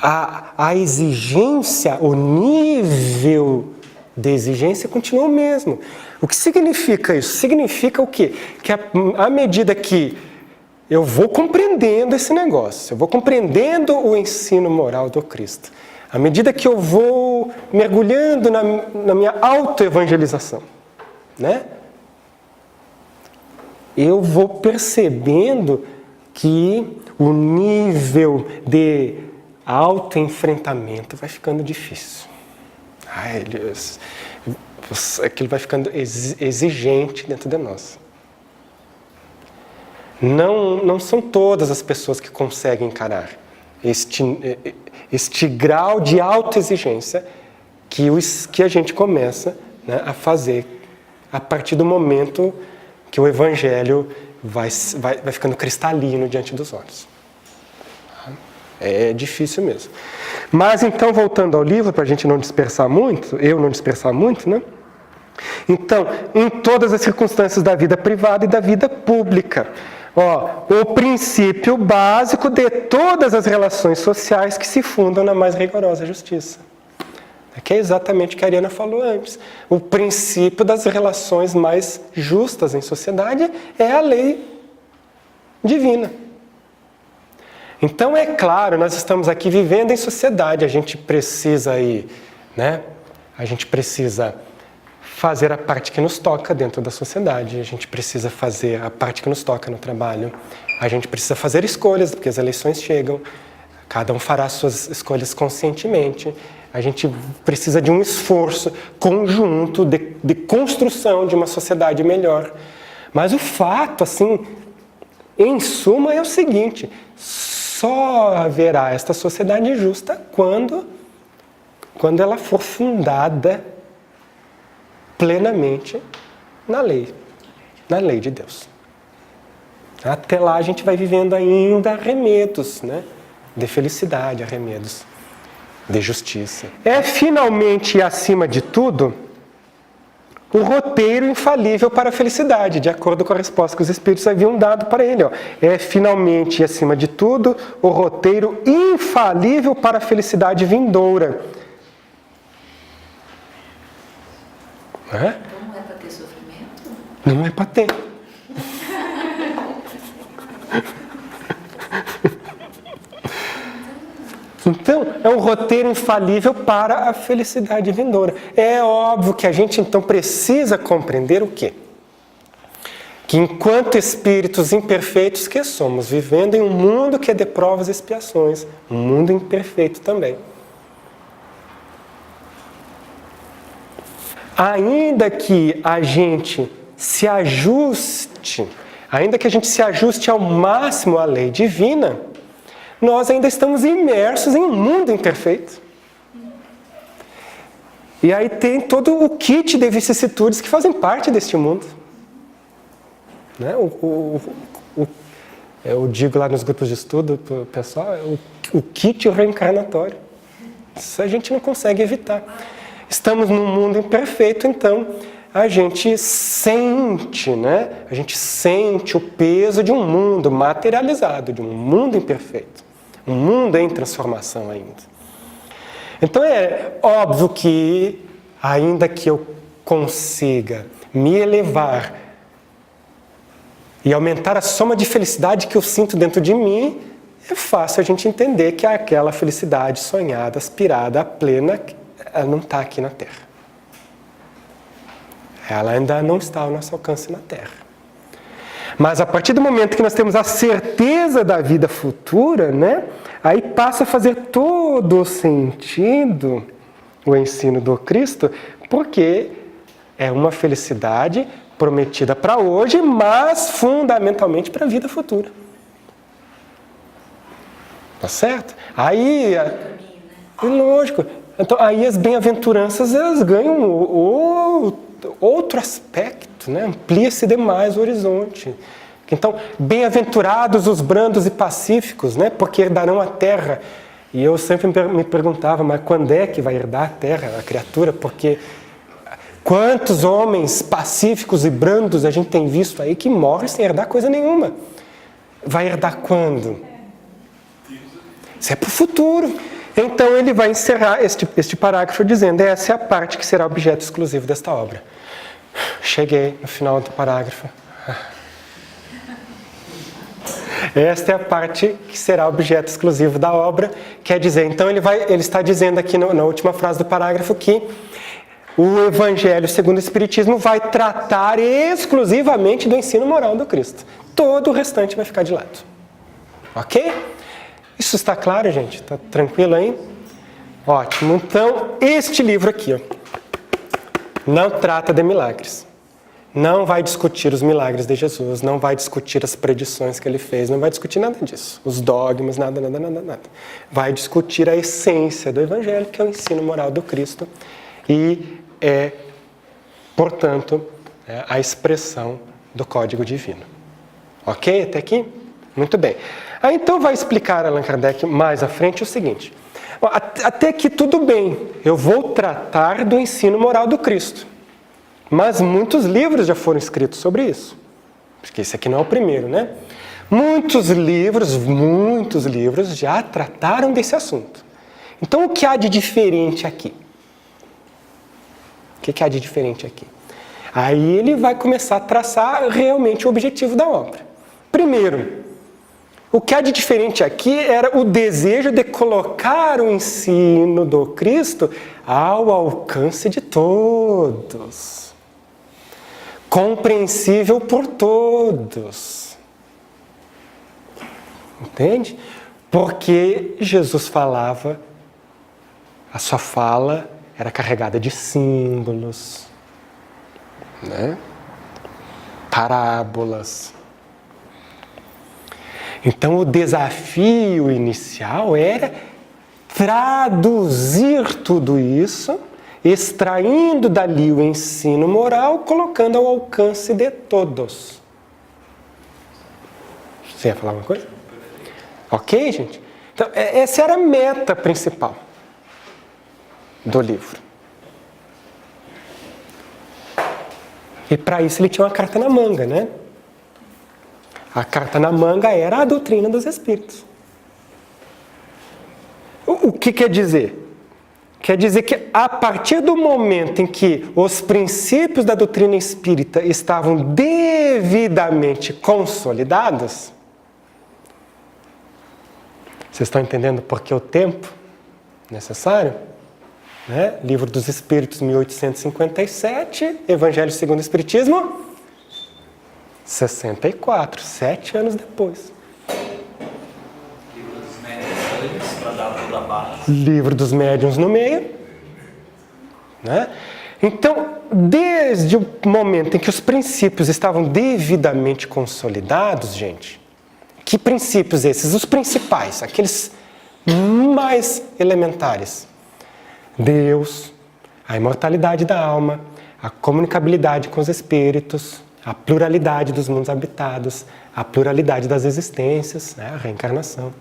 A exigência, o nível de exigência continua o mesmo. O que significa isso? Significa o quê? Que à medida que eu vou compreendendo esse negócio, eu vou compreendendo o ensino moral do Cristo, à medida que eu vou mergulhando na minha autoevangelização, né? Eu vou percebendo que o nível de autoenfrentamento vai ficando difícil. Aquilo vai ficando exigente dentro de nós. Não são todas as pessoas que conseguem encarar este grau de autoexigência que a gente começa, né, a fazer a partir do momento que o Evangelho vai ficando cristalino diante dos olhos. É difícil mesmo. Mas então, voltando ao livro, para a gente não dispersar muito, eu não dispersar muito, né? Então, em todas as circunstâncias da vida privada e da vida pública, o princípio básico de todas as relações sociais que se fundam na mais rigorosa justiça. Que é exatamente o que a Ariana falou antes. O princípio das relações mais justas em sociedade é a lei divina. Então, é claro, nós estamos aqui vivendo em sociedade, a gente precisa a gente precisa fazer a parte que nos toca dentro da sociedade, a gente precisa fazer a parte que nos toca no trabalho, a gente precisa fazer escolhas, porque as eleições chegam, cada um fará suas escolhas conscientemente, a gente precisa de um esforço conjunto de construção de uma sociedade melhor. Mas o fato, assim, em suma, é o seguinte: só haverá esta sociedade justa quando ela for fundada plenamente na lei de Deus. Até lá a gente vai vivendo ainda arremedos, de felicidade, arremedos de justiça. É finalmente e acima de tudo o roteiro infalível para a felicidade, de acordo com a resposta que os Espíritos haviam dado para ele. É finalmente e acima de tudo o roteiro infalível para a felicidade vindoura. Então não é para ter sofrimento? Não é para ter. Então, é um roteiro infalível para a felicidade vindoura. É óbvio que a gente, então, precisa compreender o quê? Que enquanto espíritos imperfeitos que somos, vivendo em um mundo que é de provas e expiações, um mundo imperfeito também. Ainda que a gente se ajuste, ao máximo à lei divina, nós ainda estamos imersos em um mundo imperfeito. E aí tem todo o kit de vicissitudes que fazem parte deste mundo. Eu digo lá nos grupos de estudo para o pessoal, o kit reencarnatório. Isso a gente não consegue evitar. Estamos num mundo imperfeito, então a gente sente, A gente sente o peso de um mundo materializado, de um mundo imperfeito. Um mundo em transformação ainda. Então é óbvio que, ainda que eu consiga me elevar e aumentar a soma de felicidade que eu sinto dentro de mim, é fácil a gente entender que aquela felicidade sonhada, aspirada, a plena, ela não está aqui na Terra. Ela ainda não está ao nosso alcance na Terra. Mas a partir do momento que nós temos a certeza da vida futura, aí passa a fazer todo o sentido o ensino do Cristo, porque é uma felicidade prometida para hoje, mas fundamentalmente para a vida futura. Tá certo? Aí, lógico, então aí as bem-aventuranças elas ganham outro aspecto, amplia-se demais o horizonte. Então, bem-aventurados os brandos e pacíficos, porque herdarão a terra. E eu sempre me perguntava, mas quando é que vai herdar a terra, a criatura? Porque quantos homens pacíficos e brandos a gente tem visto aí que morrem sem herdar coisa nenhuma? Vai herdar quando? Isso é para o futuro. Então ele vai encerrar este parágrafo dizendo: essa é a parte que será objeto exclusivo desta obra. Cheguei no final do parágrafo. Esta é a parte que será objeto exclusivo da obra. Quer dizer, então ele está dizendo aqui na última frase do parágrafo que o Evangelho segundo o Espiritismo vai tratar exclusivamente do ensino moral do Cristo. Todo o restante vai ficar de lado. Ok? Isso está claro, gente? Está tranquilo aí? Ótimo. Então, este livro aqui, não trata de milagres. Não vai discutir os milagres de Jesus, não vai discutir as predições que ele fez, não vai discutir nada disso. Os dogmas, nada. Vai discutir a essência do Evangelho, que é o ensino moral do Cristo. E portanto, a expressão do código divino. Ok? Até aqui? Muito bem. Aí então vai explicar Allan Kardec mais à frente o seguinte. Até aqui tudo bem, eu vou tratar do ensino moral do Cristo. Mas muitos livros já foram escritos sobre isso. Porque esse aqui não é o primeiro, né? Muitos livros já trataram desse assunto. Então o que há de diferente aqui? O que há de diferente aqui? Aí ele vai começar a traçar realmente o objetivo da obra. Primeiro, o que há de diferente aqui era o desejo de colocar o ensino do Cristo ao alcance de todos. Compreensível por todos. Entende? Porque Jesus falava, a sua fala era carregada de símbolos, né? Parábolas. Então o desafio inicial era traduzir tudo isso, extraindo dali o ensino moral, colocando ao alcance de todos. Você ia falar uma coisa? Ok, gente? Então, essa era a meta principal do livro. E para isso ele tinha uma carta na manga, né? A carta na manga era a doutrina dos espíritos. O que quer dizer? Quer dizer que a partir do momento em que os princípios da doutrina espírita estavam devidamente consolidados, vocês estão entendendo por que o tempo necessário? Né? Livro dos Espíritos, 1857, Evangelho segundo o Espiritismo, 64, 7 anos depois. Livro dos Médiuns, para dar toda a base. Livro dos Médiuns no meio. Né? Então, desde o momento em que os princípios estavam devidamente consolidados, gente, que princípios esses? Os principais, aqueles mais elementares. Deus, a imortalidade da alma, a comunicabilidade com os espíritos, a pluralidade dos mundos habitados, a pluralidade das existências, né? A reencarnação.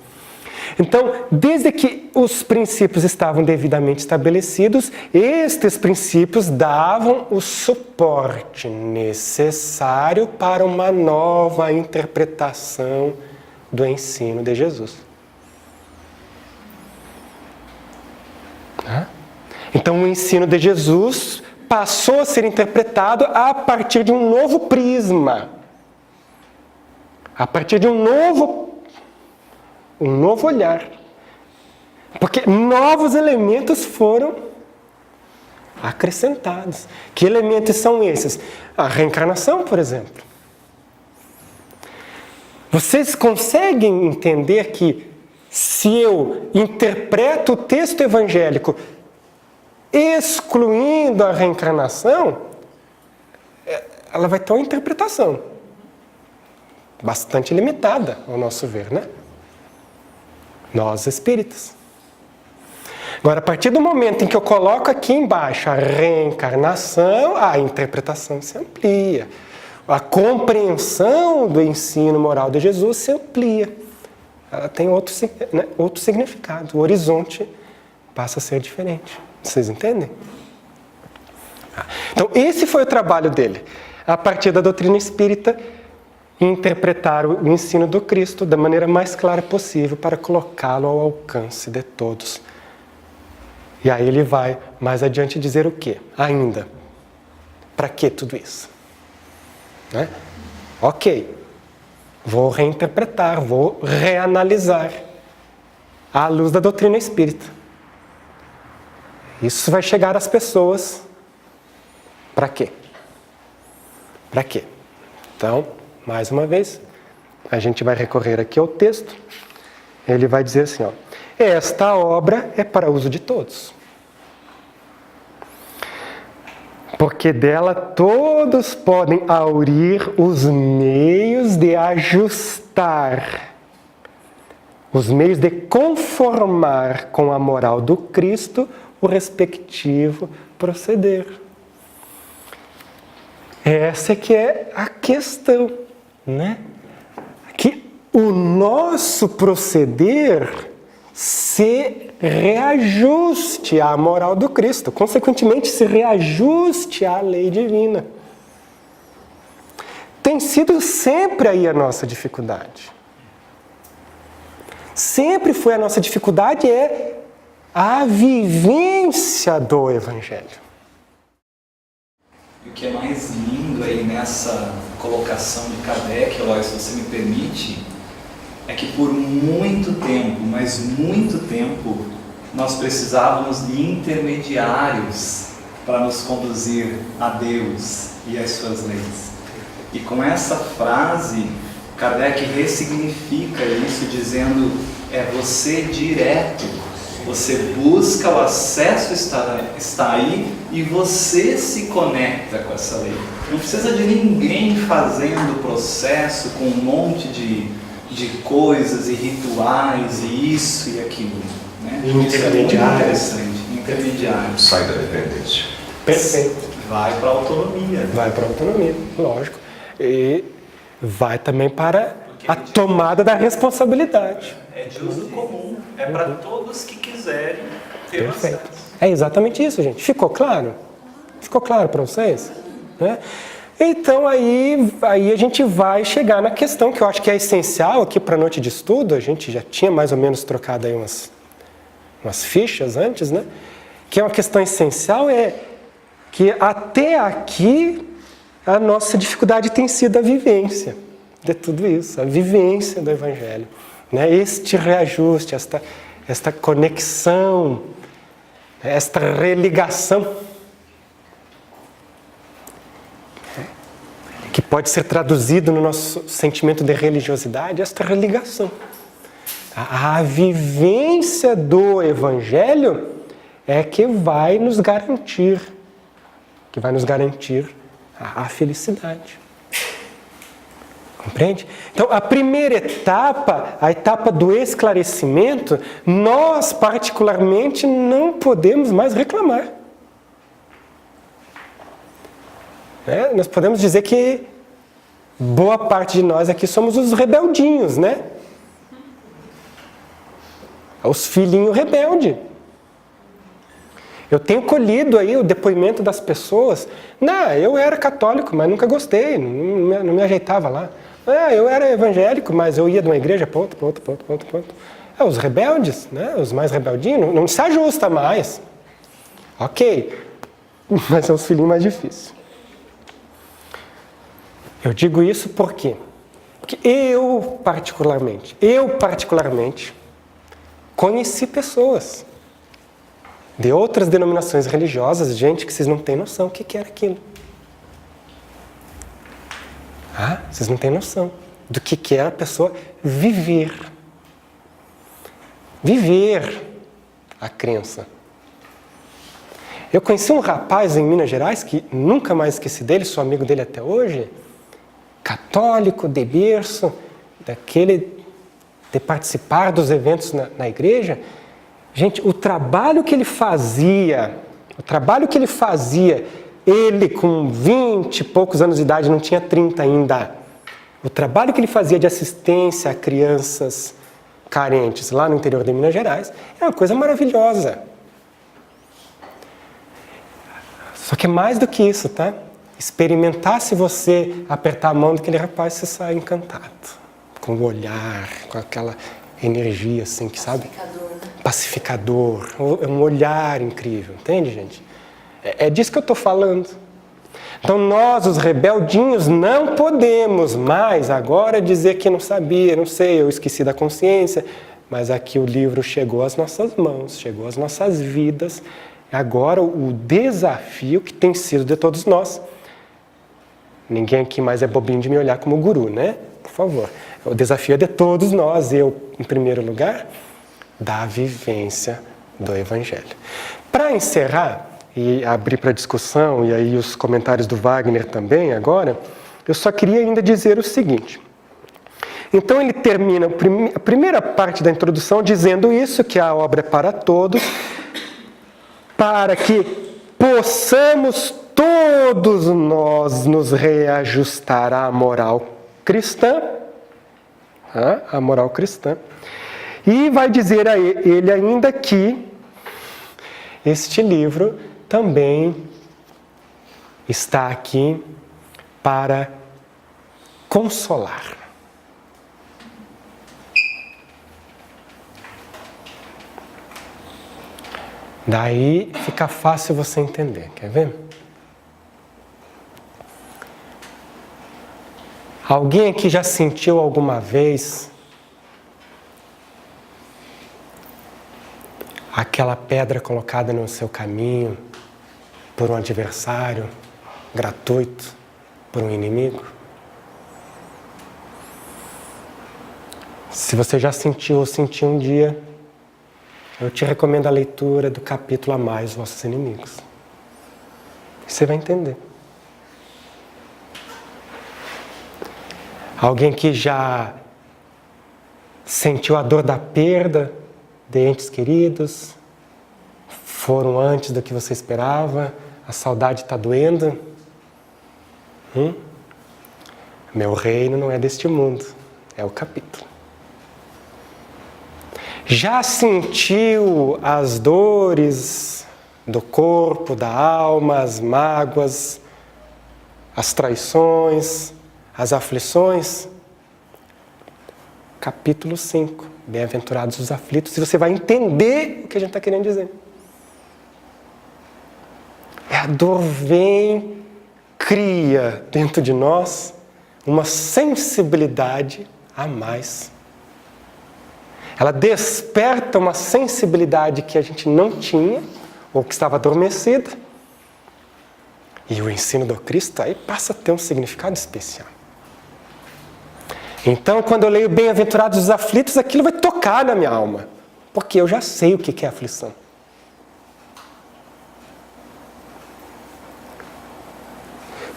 Então, desde que os princípios estavam devidamente estabelecidos, estes princípios davam o suporte necessário para uma nova interpretação do ensino de Jesus. Então, o ensino de Jesus passou a ser interpretado a partir de um novo prisma, a partir de um novo olhar. Porque novos elementos foram acrescentados. Que elementos são esses? A reencarnação, por exemplo. Vocês conseguem entender que se eu interpreto o texto evangélico excluindo a reencarnação, ela vai ter uma interpretação bastante limitada, ao nosso ver, né? Nós espíritas. Agora, a partir do momento em que eu coloco aqui embaixo a reencarnação, a interpretação se amplia. A compreensão do ensino moral de Jesus se amplia. Ela tem outro significado. O horizonte passa a ser diferente. Vocês entendem? Então, esse foi o trabalho dele. A partir da doutrina espírita, interpretar o ensino do Cristo da maneira mais clara possível para colocá-lo ao alcance de todos. E aí ele vai mais adiante dizer o quê? Ainda. Para que tudo isso? Né? Ok. Vou reinterpretar, vou reanalisar à luz da doutrina espírita. Isso vai chegar às pessoas. Para quê? Para quê? Então, mais uma vez, a gente vai recorrer aqui ao texto. Ele vai dizer assim, ó, esta obra é para uso de todos. Porque dela todos podem aurir os meios de ajustar, os meios de conformar com a moral do Cristo o respectivo proceder. Essa é que é a questão, né? Que o nosso proceder se reajuste à moral do Cristo, consequentemente se reajuste à lei divina. Tem sido sempre aí a nossa dificuldade. Sempre foi a nossa dificuldade, é a vivência do Evangelho. E o que é mais lindo aí nessa colocação de Kardec, Eloy, se você me permite, é que por muito tempo, mas muito tempo, nós precisávamos de intermediários para nos conduzir a Deus e às suas leis. E com essa frase, Kardec ressignifica isso dizendo, é você direto. Você busca, o acesso está aí e você se conecta com essa lei. Não precisa de ninguém fazendo o processo com um monte de coisas e rituais e isso e aquilo. Né? Intermediários. Intermediários. Sai da dependência. Perfeito. Vai para a autonomia. Vai para a autonomia, lógico. E vai também para a tomada da responsabilidade. É de uso comum. É para todos que quiserem ter Perfeito. acesso. É exatamente isso, gente. Ficou claro? Ficou claro para vocês? Né? Então aí a gente vai chegar na questão que eu acho que é essencial aqui para a noite de estudo. A gente já tinha mais ou menos trocado aí umas fichas antes, né? Que é uma questão essencial, é que até aqui a nossa dificuldade tem sido a vivência de tudo isso, a vivência do Evangelho. Né? Este reajuste, esta conexão, esta religação, que pode ser traduzido no nosso sentimento de religiosidade, esta religação. A vivência do Evangelho é que vai nos garantir a felicidade. Compreende? Então, a primeira etapa, a etapa do esclarecimento, nós particularmente não podemos mais reclamar. Nós podemos dizer que boa parte de nós aqui somos os rebeldinhos, né? Os filhinhos rebeldes. Eu tenho colhido aí o depoimento das pessoas. Não, eu era católico, mas nunca gostei, não me ajeitava lá. Eu era evangélico, mas eu ia de uma igreja para outra. Os rebeldes, né? Os mais rebeldinhos, não se ajusta mais. Ok, mas são os filhinhos mais difíceis. Eu digo isso por quê? Porque eu particularmente, conheci pessoas de outras denominações religiosas, gente que vocês não têm noção o que era aquilo. Vocês não têm noção do que é a pessoa viver a crença. Eu conheci um rapaz em Minas Gerais, que nunca mais esqueci dele, sou amigo dele até hoje, católico, de berço, daquele de participar dos eventos na igreja. Gente, o trabalho que ele fazia, ele com 20 e poucos anos de idade, não tinha 30 ainda, o trabalho que ele fazia de assistência a crianças carentes lá no interior de Minas Gerais é uma coisa maravilhosa. Só que é mais do que isso, tá? Experimentar, se você apertar a mão daquele rapaz, você sai encantado. Com o olhar, com aquela energia assim, que sabe? Pacificador. É um olhar incrível, entende, gente? É disso que eu estou falando. Então nós, os rebeldinhos, não podemos mais agora dizer que não sabia, não sei, eu esqueci da consciência, mas aqui o livro chegou às nossas mãos, chegou às nossas vidas. Agora o desafio que tem sido de todos nós. Ninguém aqui mais é bobinho de me olhar como guru, né? Por favor. O desafio é de todos nós, eu, em primeiro lugar, da vivência do Evangelho. Para encerrar e abrir para discussão, e aí os comentários do Wagner também agora, eu só queria ainda dizer o seguinte. Então ele termina a primeira parte da introdução dizendo isso, que a obra é para todos, para que possamos todos nós nos reajustar à moral cristã, a moral cristã, e vai dizer a ele ainda que este livro também está aqui para consolar. Daí fica fácil você entender, quer ver? Alguém aqui já sentiu alguma vez aquela pedra colocada no seu caminho por um adversário gratuito, por um inimigo? Se você já sentiu ou sentiu um dia, eu te recomendo a leitura do capítulo Amai os Vossos Inimigos. Você vai entender. Alguém que já sentiu a dor da perda de entes queridos, foram antes do que você esperava, a saudade está doendo. Meu reino não é deste mundo, é o capítulo. Já sentiu as dores do corpo, da alma, as mágoas, as traições, as aflições? Capítulo 5, Bem-aventurados os aflitos, e você vai entender o que a gente está querendo dizer. A dor vem, cria dentro de nós uma sensibilidade a mais. Ela desperta uma sensibilidade que a gente não tinha, ou que estava adormecida. E o ensino do Cristo aí passa a ter um significado especial. Então, quando eu leio Bem-aventurados os aflitos, aquilo vai tocar na minha alma. Porque eu já sei o que é aflição.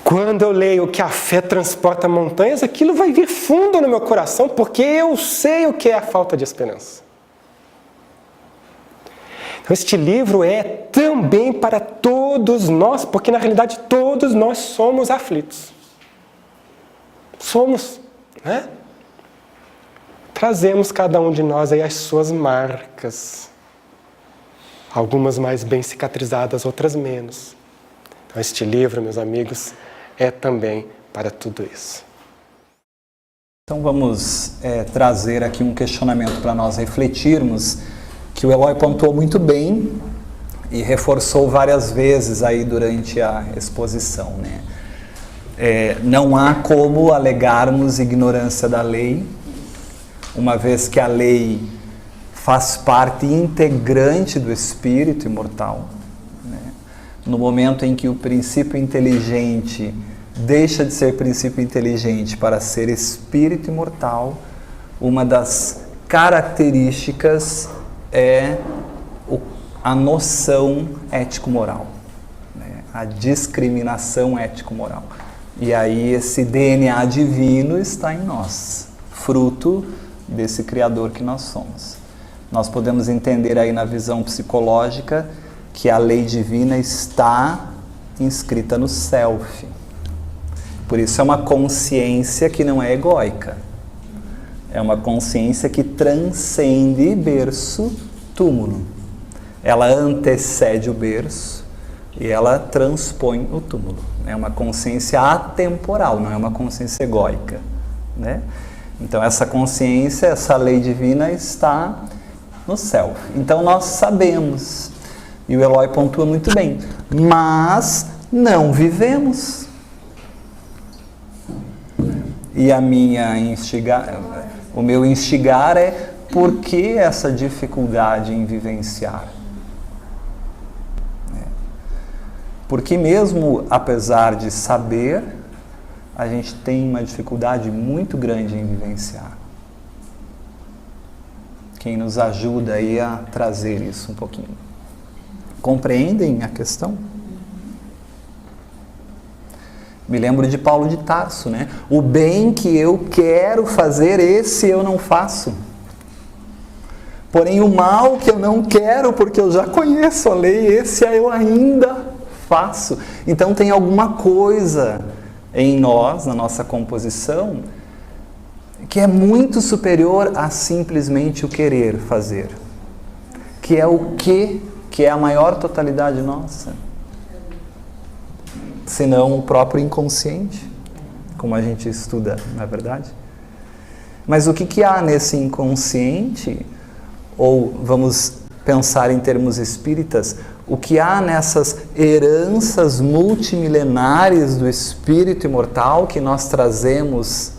Quando eu leio que a fé transporta montanhas, aquilo vai vir fundo no meu coração, porque eu sei o que é a falta de esperança. Então, este livro é também para todos nós, porque na realidade todos nós somos aflitos. Somos, né? Trazemos cada um de nós aí as suas marcas. Algumas mais bem cicatrizadas, outras menos. Então, este livro, meus amigos, é também para tudo isso. Então vamos trazer aqui um questionamento para nós refletirmos, que o Eloy pontuou muito bem e reforçou várias vezes aí durante a exposição, né? Não há como alegarmos ignorância da lei, uma vez que a lei faz parte integrante do espírito imortal. No momento em que o princípio inteligente deixa de ser princípio inteligente para ser espírito imortal, uma das características é a noção ético-moral, né? A discriminação ético-moral. E aí esse DNA divino está em nós, fruto desse Criador que nós somos. Nós podemos entender aí na visão psicológica que a lei divina está inscrita no self. Por isso é uma consciência que não é egóica. É uma consciência que transcende berço, túmulo. Ela antecede o berço e ela transpõe o túmulo. É uma consciência atemporal, não é uma consciência egóica, né? Então essa consciência, essa lei divina está no self. Então nós sabemos, e o Eloy pontua muito bem, mas não vivemos. E o meu instigar é: por que essa dificuldade em vivenciar? Porque mesmo apesar de saber, a gente tem uma dificuldade muito grande em vivenciar. Quem nos ajuda aí a trazer isso um pouquinho? Compreendem a questão? Me lembro de Paulo de Tarso, né? O bem que eu quero fazer, esse eu não faço. Porém, o mal que eu não quero, porque eu já conheço a lei, esse eu ainda faço. Então tem alguma coisa em nós, na nossa composição, que é muito superior a simplesmente o querer fazer. Que é o que é a maior totalidade nossa. Senão o próprio inconsciente, como a gente estuda, não é verdade? Mas o que há nesse inconsciente, ou vamos pensar em termos espíritas, o que há nessas heranças multimilenares do espírito imortal que nós trazemos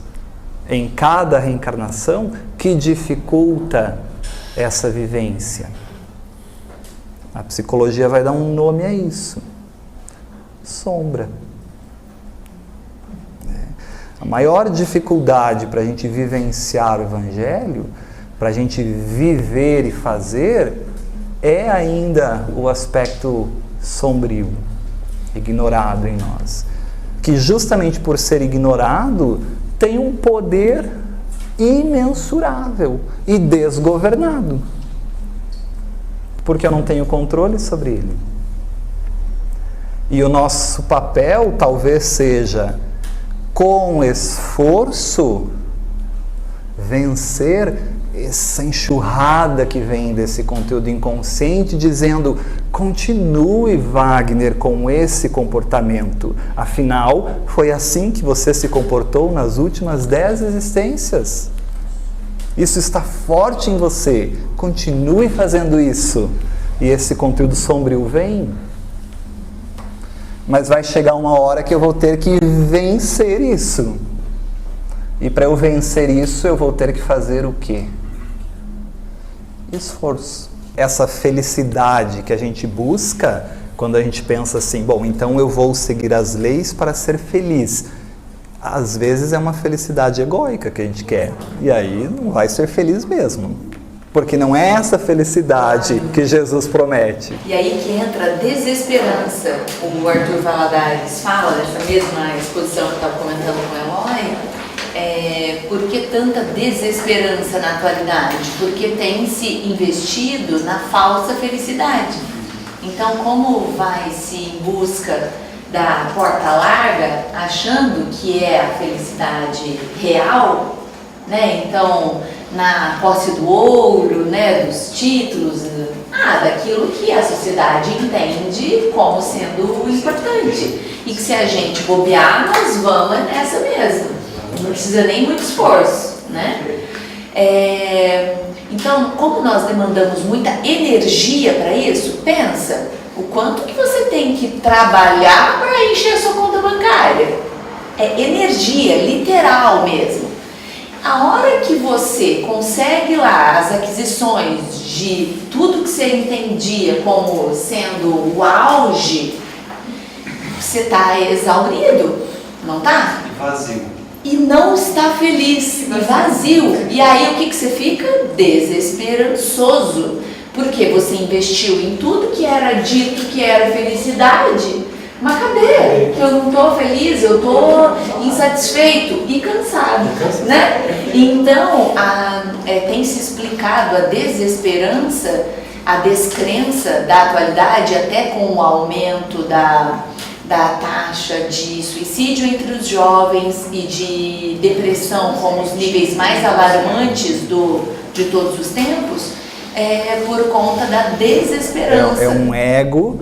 em cada reencarnação, que dificulta essa vivência? A psicologia vai dar um nome a isso: sombra. A maior dificuldade para a gente vivenciar o Evangelho, para a gente viver e fazer, é ainda o aspecto sombrio, ignorado em nós. Que justamente por ser ignorado, tem um poder imensurável e desgovernado. Porque eu não tenho controle sobre ele. E o nosso papel talvez seja, com esforço, vencer essa enxurrada que vem desse conteúdo inconsciente, dizendo: continue, Wagner, com esse comportamento. Afinal, foi assim que você se comportou nas últimas 10 existências. Isso está forte em você. Continue fazendo isso. E esse conteúdo sombrio vem. Mas vai chegar uma hora que eu vou ter que vencer isso. E para eu vencer isso, eu vou ter que fazer o quê? Esforço. Essa felicidade que a gente busca quando a gente pensa assim: bom, então eu vou seguir as leis para ser feliz. Às vezes é uma felicidade egóica que a gente quer. E aí não vai ser feliz mesmo. Porque não é essa felicidade que Jesus promete. E aí que entra a desesperança. O Arthur Valadares fala dessa mesma exposição que eu estava comentando com o Eloy. Por que tanta desesperança na atualidade? Porque tem se investido na falsa felicidade. Então, como vai-se em busca da porta larga, achando que é a felicidade real, né? Então, na posse do ouro, né, dos títulos, daquilo que a sociedade entende como sendo importante. E que se a gente bobear, nós vamos nessa mesmo. Não precisa nem muito esforço, né? Então, como nós demandamos muita energia para isso, pensa o quanto que você tem que trabalhar para encher a sua conta bancária. É energia, literal mesmo. A hora que você consegue lá as aquisições de tudo que você entendia como sendo o auge, você está exaurido, não está? Vazio. E não está feliz, vazio. E aí o que você fica? Desesperançoso. Porque você investiu em tudo que era dito que era felicidade. Mas cadê? Que eu não estou feliz, eu estou insatisfeito e cansado, né? Então, tem se explicado a desesperança, a descrença da atualidade, até com o aumento da taxa de suicídio entre os jovens e de depressão como os níveis mais alarmantes de todos os tempos, por conta da desesperança. É um ego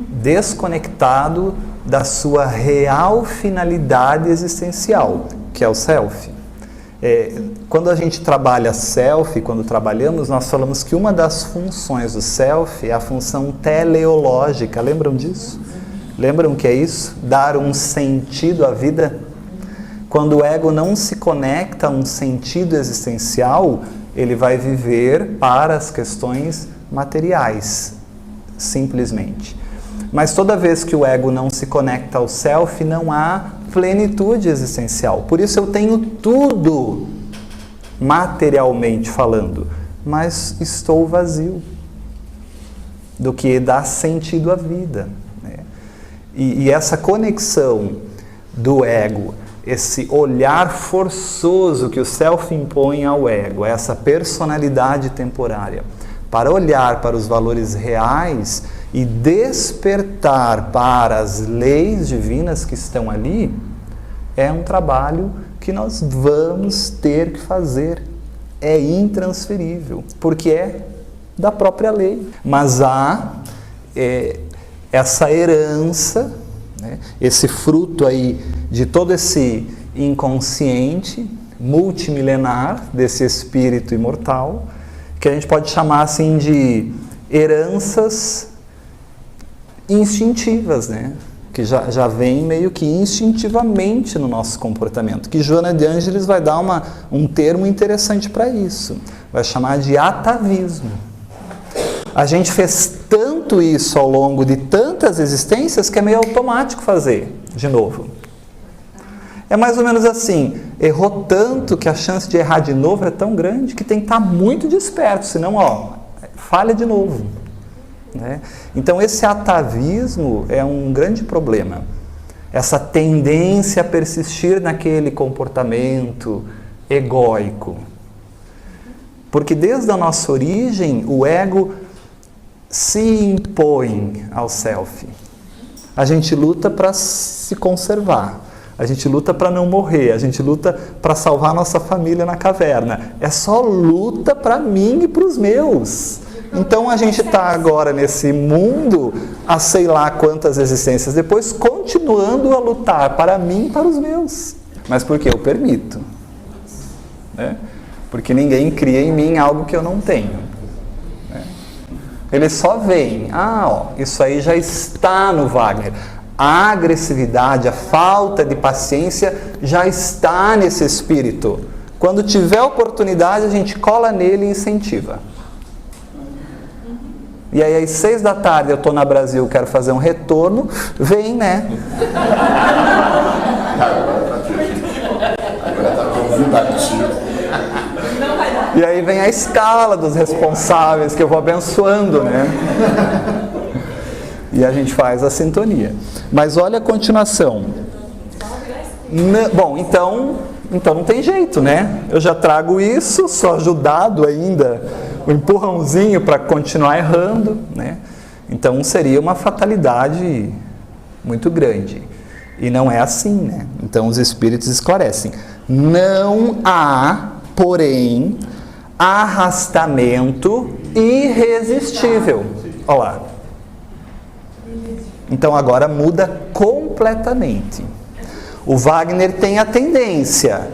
desconectado da sua real finalidade existencial, que é o self. Quando a gente trabalha self, quando trabalhamos, nós falamos que uma das funções do self é a função teleológica. Lembram disso? Lembram que é isso? Dar um sentido à vida. Quando o ego não se conecta a um sentido existencial, ele vai viver para as questões materiais, simplesmente. Mas toda vez que o ego não se conecta ao self, não há plenitude existencial. Por isso eu tenho tudo, materialmente falando, mas estou vazio do que dá sentido à vida. E essa conexão do ego, esse olhar forçoso que o self impõe ao ego, essa personalidade temporária, para olhar para os valores reais, e despertar para as leis divinas que estão ali, é um trabalho que nós vamos ter que fazer. É intransferível, porque é da própria lei. Mas há essa herança, né, esse fruto aí de todo esse inconsciente multimilenar desse espírito imortal, que a gente pode chamar assim de heranças instintivas, né? Que já vem meio que instintivamente no nosso comportamento, que Joana de Ângeles vai dar um termo interessante para isso, vai chamar de atavismo. A gente fez tanto isso ao longo de tantas existências que é meio automático fazer de novo. É mais ou menos assim, errou tanto que a chance de errar de novo é tão grande que tem que estar muito desperto, senão, falha de novo. Né? Então, esse atavismo é um grande problema. Essa tendência a persistir naquele comportamento egóico. Porque desde a nossa origem, o ego se impõe ao self. A gente luta para se conservar. A gente luta para não morrer, a gente luta para salvar a nossa família na caverna. É só luta para mim e para os meus. Então a gente está agora nesse mundo, há sei lá quantas existências depois, continuando a lutar para mim e para os meus. Mas porque eu permito. Né? Porque ninguém cria em mim algo que eu não tenho. Né? Ele só vem, isso aí já está no Wagner. A agressividade, a falta de paciência já está nesse espírito. Quando tiver oportunidade, a gente cola nele e incentiva. E aí, às 6 da tarde, eu estou na Brasil, quero fazer um retorno, vem, né? Agora está convidativo. E aí vem a escala dos responsáveis que eu vou abençoando, né? E a gente faz a sintonia. Mas olha a continuação. Bom, então não tem jeito, né? Eu já trago isso, sou ajudado ainda, o empurrãozinho para continuar errando, né? Então seria uma fatalidade muito grande. E não é assim, né? Então os espíritos esclarecem. Não há, porém, arrastamento irresistível. Olha lá. Então agora muda completamente. O Wagner tem a tendência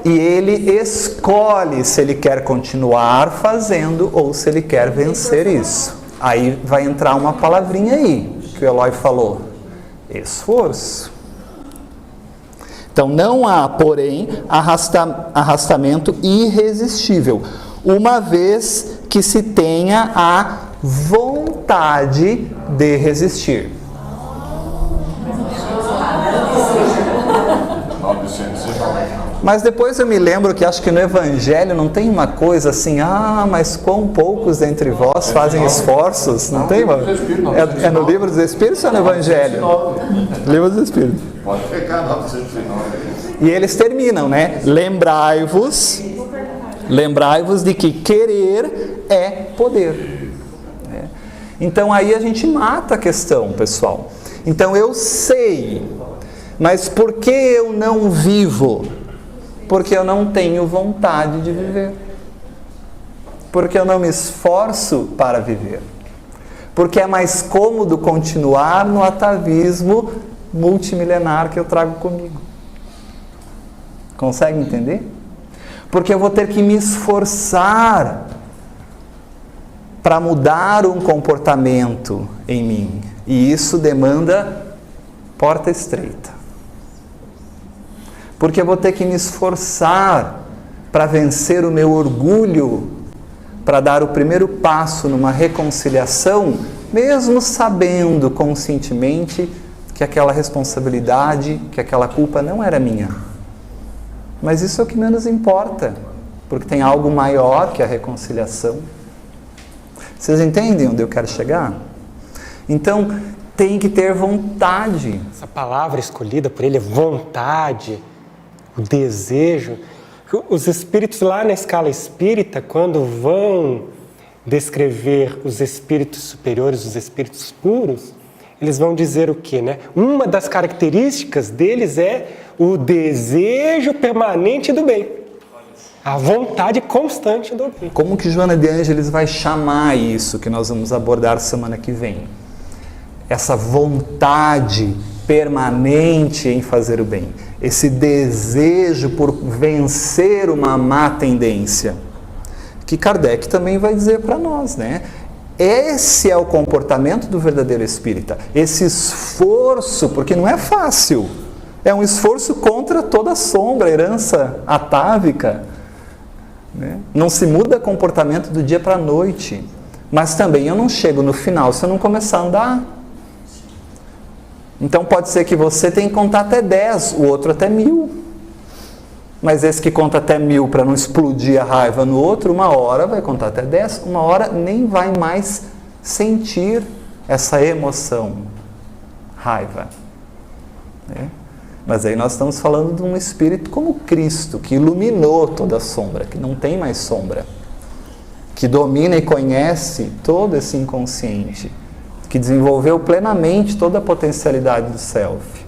e ele escolhe se ele quer continuar fazendo ou se ele quer vencer isso. Aí vai entrar uma palavrinha aí que o Eloy falou: esforço. Então não há, porém, arrastamento irresistível, uma vez que se tenha a vontade de resistir. Mas depois eu me lembro que acho que no Evangelho não tem uma coisa assim, mas quão poucos dentre vós fazem esforços, não tem? É no Livro dos Espíritos ou é no Evangelho? Livro dos Espíritos. Pode pegar 909. E eles terminam, né? Lembrai-vos de que querer é poder. Então aí a gente mata a questão, pessoal. Então eu sei, mas por que eu não vivo? Porque eu não tenho vontade de viver. Porque eu não me esforço para viver. Porque é mais cômodo continuar no atavismo multimilenar que eu trago comigo. Consegue entender? Porque eu vou ter que me esforçar para mudar um comportamento em mim. E isso demanda porta estreita. Porque eu vou ter que me esforçar para vencer o meu orgulho, para dar o primeiro passo numa reconciliação, mesmo sabendo conscientemente que aquela responsabilidade, que aquela culpa não era minha. Mas isso é o que menos importa, porque tem algo maior que a reconciliação. Vocês entendem onde eu quero chegar? Então, tem que ter vontade. Essa palavra escolhida por ele é vontade, o desejo. Os espíritos lá na escala espírita, quando vão descrever os espíritos superiores, os espíritos puros, eles vão dizer o quê, né? Uma das características deles é o desejo permanente do bem. A vontade constante do bem. Como que Joana de Ângeles vai chamar isso que nós vamos abordar semana que vem? Essa vontade permanente em fazer o bem. Esse desejo por vencer uma má tendência. Que Kardec também vai dizer para nós, né? Esse é o comportamento do verdadeiro espírita. Esse esforço, porque não é fácil. É um esforço contra toda a sombra, herança atávica. Né? Não se muda comportamento do dia para a noite. Mas também eu não chego no final se eu não começar a andar. Então pode ser que você tenha que contar até 10, o outro até 1000. Mas esse que conta até 1000 para não explodir a raiva no outro, uma hora vai contar até 10, uma hora nem vai mais sentir essa emoção, raiva. Né? Mas aí nós estamos falando de um espírito como Cristo, que iluminou toda a sombra, que não tem mais sombra, que domina e conhece todo esse inconsciente, que desenvolveu plenamente toda a potencialidade do self,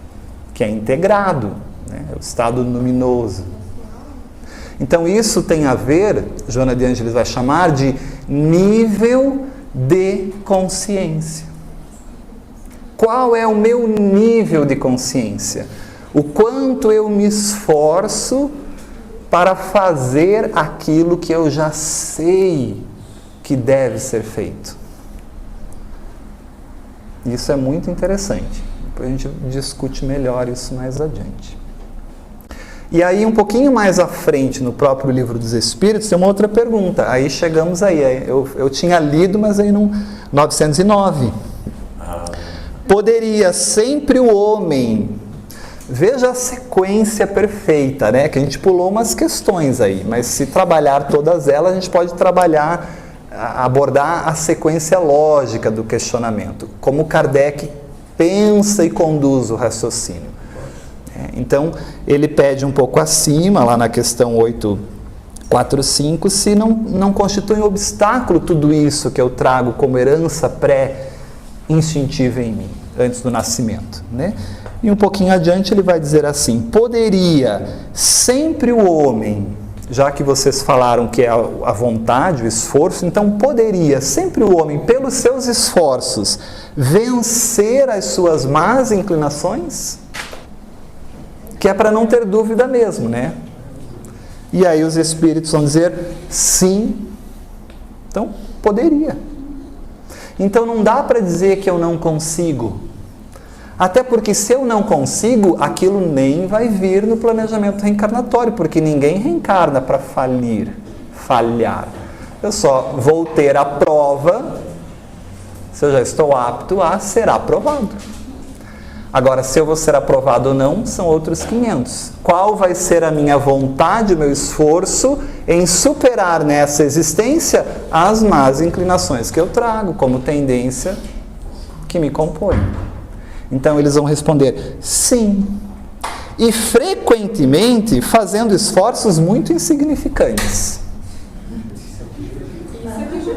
que é integrado, né? É o estado luminoso. Então isso tem a ver, Joana de Ângeles vai chamar de nível de consciência. Qual é o meu nível de consciência? O quanto eu me esforço para fazer aquilo que eu já sei que deve ser feito. Isso é muito interessante. Depois a gente discute melhor isso mais adiante. E aí, um pouquinho mais à frente, no próprio Livro dos Espíritos, tem uma outra pergunta. Aí chegamos aí. Eu tinha lido, mas aí não... 909. Poderia sempre o homem... Veja a sequência perfeita, né? Que a gente pulou umas questões aí. Mas se trabalhar todas elas, a gente pode abordar a sequência lógica do questionamento. Como Kardec pensa e conduz o raciocínio. Então, ele pede um pouco acima, lá na questão 845, se não constitui um obstáculo tudo isso que eu trago como herança pré-instintiva em mim, antes do nascimento. Né? E um pouquinho adiante ele vai dizer assim, poderia sempre o homem, já que vocês falaram que é a vontade, o esforço, então poderia sempre o homem, pelos seus esforços, vencer as suas más inclinações? Que é para não ter dúvida mesmo, né? E aí os espíritos vão dizer sim. Então, poderia. Então não dá para dizer que eu não consigo. Até porque se eu não consigo, aquilo nem vai vir no planejamento reencarnatório, porque ninguém reencarna para falhar. Eu só vou ter a prova, se eu já estou apto a ser aprovado. Agora, se eu vou ser aprovado ou não, são outros 500. Qual vai ser a minha vontade, o meu esforço em superar nessa existência as más inclinações que eu trago como tendência que me compõe? Então, eles vão responder sim. E frequentemente fazendo esforços muito insignificantes.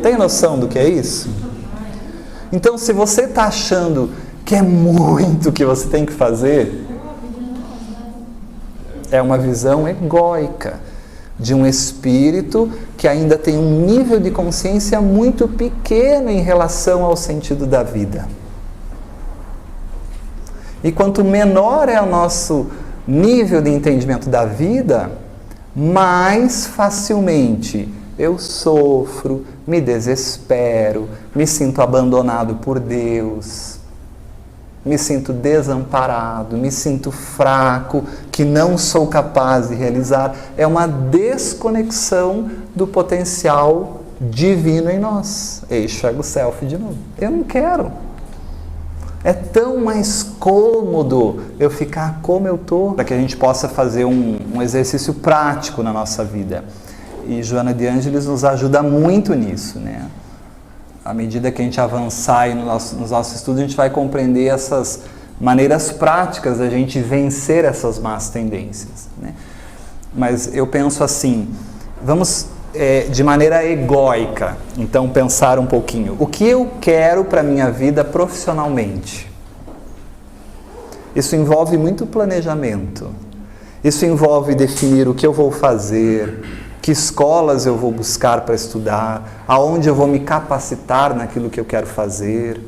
Tem noção do que é isso? Então, se você está achando que é muito que você tem que fazer, é uma visão egóica de um espírito que ainda tem um nível de consciência muito pequeno em relação ao sentido da vida. E quanto menor é o nosso nível de entendimento da vida, mais facilmente eu sofro, me desespero, me sinto abandonado por Deus, me sinto desamparado, me sinto fraco, que não sou capaz de realizar. É uma desconexão do potencial divino em nós. Eixo ego self de novo. Eu não quero. É tão mais cômodo eu ficar como eu estou, para que a gente possa fazer um exercício prático na nossa vida. E Joana de Ângeles nos ajuda muito nisso, né? À medida que a gente avançar aí nos nossos estudos, a gente vai compreender essas maneiras práticas da gente vencer essas más tendências, né? Mas eu penso assim, vamos de maneira egóica. Então, pensar um pouquinho. O que eu quero para a minha vida profissionalmente? Isso envolve muito planejamento. Isso envolve definir o que eu vou fazer, que escolas eu vou buscar para estudar, aonde eu vou me capacitar naquilo que eu quero fazer,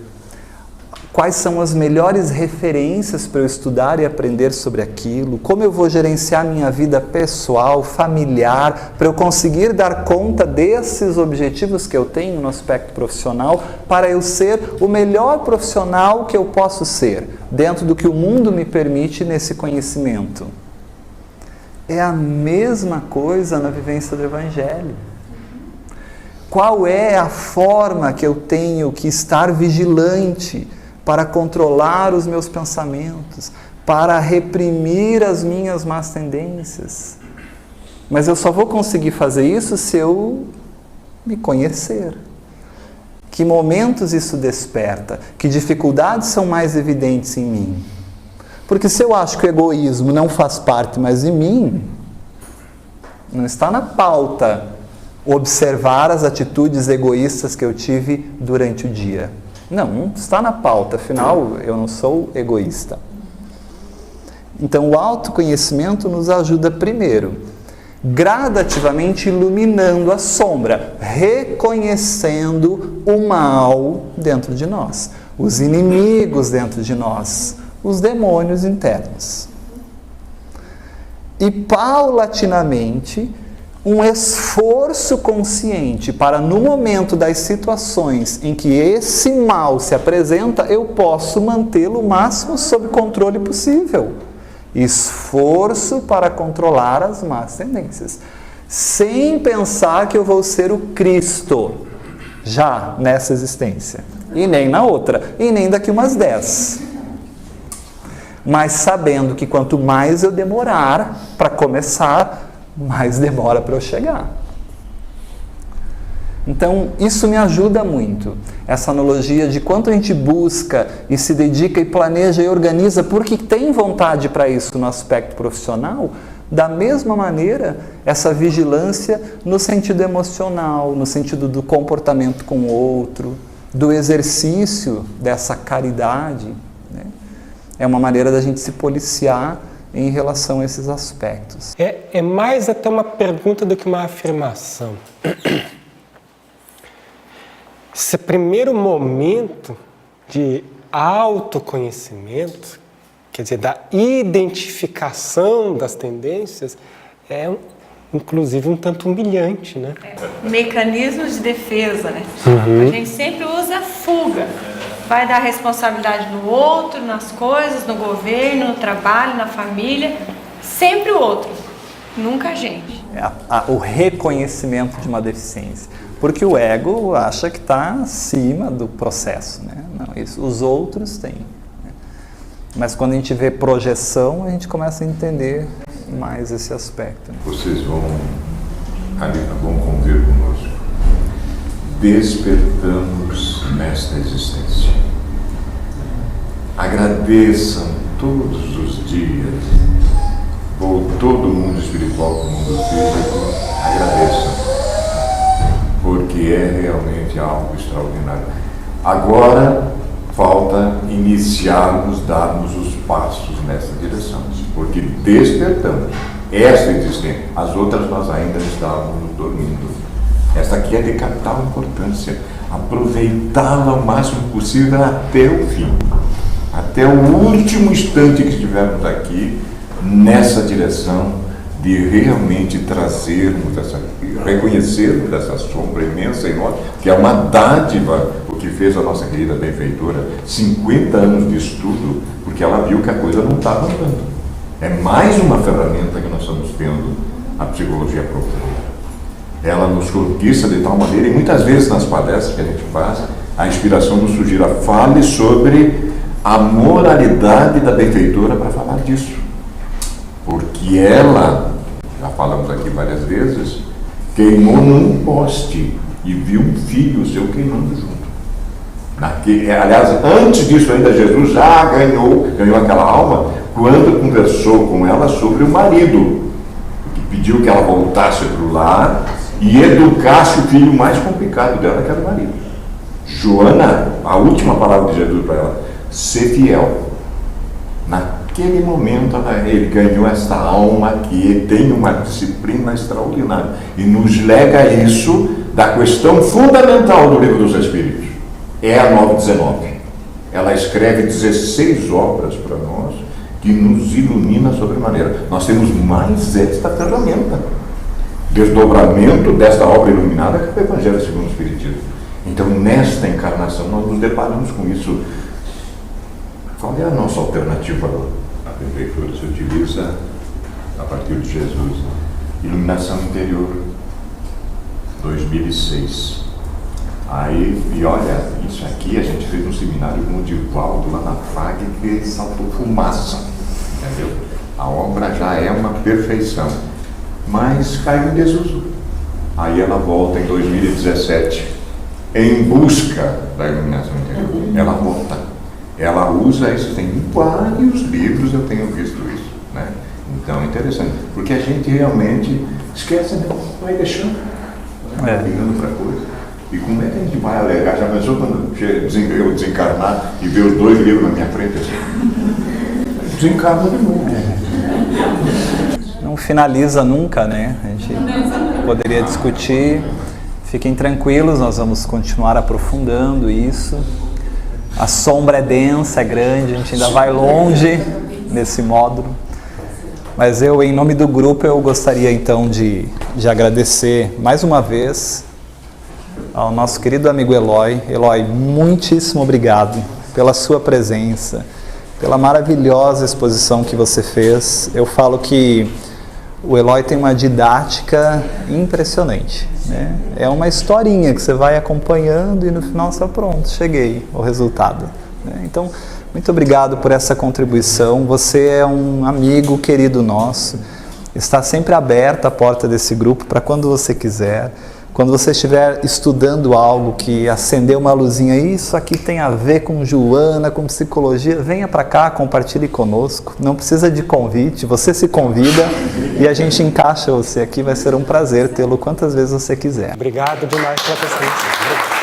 quais são as melhores referências para eu estudar e aprender sobre aquilo, como eu vou gerenciar minha vida pessoal, familiar, para eu conseguir dar conta desses objetivos que eu tenho no aspecto profissional, para eu ser o melhor profissional que eu posso ser, dentro do que o mundo me permite nesse conhecimento. É a mesma coisa na vivência do Evangelho. Qual é a forma que eu tenho que estar vigilante para controlar os meus pensamentos, para reprimir as minhas más tendências? Mas eu só vou conseguir fazer isso se eu me conhecer. Que momentos isso desperta? Que dificuldades são mais evidentes em mim? Porque se eu acho que o egoísmo não faz parte mais de mim, não está na pauta observar as atitudes egoístas que eu tive durante o dia. Não está na pauta, afinal eu não sou egoísta. Então o autoconhecimento nos ajuda primeiro, gradativamente iluminando a sombra, reconhecendo o mal dentro de nós, os inimigos dentro de nós, os demônios internos. E paulatinamente, um esforço consciente para, no momento das situações em que esse mal se apresenta, eu posso mantê-lo o máximo sob controle possível. Esforço para controlar as más tendências, sem pensar que eu vou ser o Cristo já nessa existência, e nem na outra, e nem daqui umas 10. Mas sabendo que quanto mais eu demorar para começar, mais demora para eu chegar. Então, isso me ajuda muito. Essa analogia de quanto a gente busca e se dedica e planeja e organiza porque tem vontade para isso no aspecto profissional, da mesma maneira, essa vigilância no sentido emocional, no sentido do comportamento com o outro, do exercício dessa caridade, né? É uma maneira da gente se policiar em relação a esses aspectos. É mais até uma pergunta do que uma afirmação. Esse primeiro momento de autoconhecimento, quer dizer, da identificação das tendências, é inclusive um tanto humilhante, né? Mecanismos de defesa, né? A gente sempre usa a fuga. Vai dar responsabilidade no outro, nas coisas, no governo, no trabalho, na família. Sempre o outro, nunca a gente. O reconhecimento de uma deficiência. Porque o ego acha que está acima do processo, né? Não, isso os outros têm. Né? Mas quando a gente vê projeção, a gente começa a entender mais esse aspecto. Né? Vocês vão conviver conosco. Despertamos nesta existência. Agradeçam todos os dias, ou todo o mundo espiritual como o mundo físico, agradeçam, porque é realmente algo extraordinário. Agora falta iniciarmos, darmos os passos nessa direção, porque despertamos esta existência, as outras nós ainda estávamos dormindo. Esta aqui é de capital importância, aproveitá-la o máximo possível até o fim, até o último instante que estivermos aqui, nessa direção de realmente trazermos, reconhecermos essa sombra imensa em nós, que é uma dádiva, o que fez a nossa querida benfeitora, 50 anos de estudo, porque ela viu que a coisa não estava andando. É mais uma ferramenta que nós estamos tendo, a psicologia profunda. Ela nos conquista de tal maneira, e muitas vezes nas palestras que a gente faz, a inspiração nos sugira, fale sobre a moralidade da benfeitora para falar disso. Porque ela, já falamos aqui várias vezes, queimou num poste e viu um filho seu queimando junto. Aliás, antes disso ainda, Jesus já ganhou aquela alma quando conversou com ela sobre o marido, que pediu que ela voltasse para o lar e educasse o filho mais complicado dela, que era o marido. Joana, a última palavra de Jesus para ela, ser fiel. Naquele momento ele ganhou esta alma que tem uma disciplina extraordinária e nos lega isso da questão fundamental do Livro dos Espíritos. É a 919. Ela escreve 16 obras para nós que nos ilumina sobremaneira. Nós temos mais esta ferramenta. Desdobramento desta obra iluminada que é o Evangelho segundo o Espiritismo. Então, nesta encarnação, nós nos deparamos com isso. Qual é a nossa alternativa? A prefeitura se utiliza, a partir de Jesus, iluminação interior, 2006. Aí, e olha, isso aqui a gente fez um seminário com o Divaldo lá na FAG que saltou fumaça, entendeu? A obra já é uma perfeição, mas caiu em desuso. Aí ela volta em 2017, em busca da iluminação interior. Ela volta, ela usa isso, tem vários livros, eu tenho visto isso, né? Então é interessante, porque a gente realmente esquece, né? Vai deixando, vai ligando para coisa. E como é que a gente vai alegar? Já pensou quando eu desencarnar e ver os 2 livros na minha frente assim? Desencarna de novo. Não finaliza nunca, né? A gente poderia discutir. Fiquem tranquilos, nós vamos continuar aprofundando isso. A sombra é densa, é grande, a gente ainda vai longe nesse módulo. Mas eu, em nome do grupo, eu gostaria então de agradecer mais uma vez ao nosso querido amigo Eloy. Eloy, muitíssimo obrigado pela sua presença, pela maravilhosa exposição que você fez. Eu falo que o Eloy tem uma didática impressionante, né? É uma historinha que você vai acompanhando e no final você está pronto, cheguei ao resultado, né? Então, muito obrigado por essa contribuição. Você é um amigo querido nosso, está sempre aberta a porta desse grupo para quando você quiser. Quando você estiver estudando algo que acendeu uma luzinha, isso aqui tem a ver com Joana, com psicologia, venha para cá, compartilhe conosco. Não precisa de convite, você se convida e a gente encaixa você aqui. Vai ser um prazer tê-lo quantas vezes você quiser. Obrigado demais pela presença.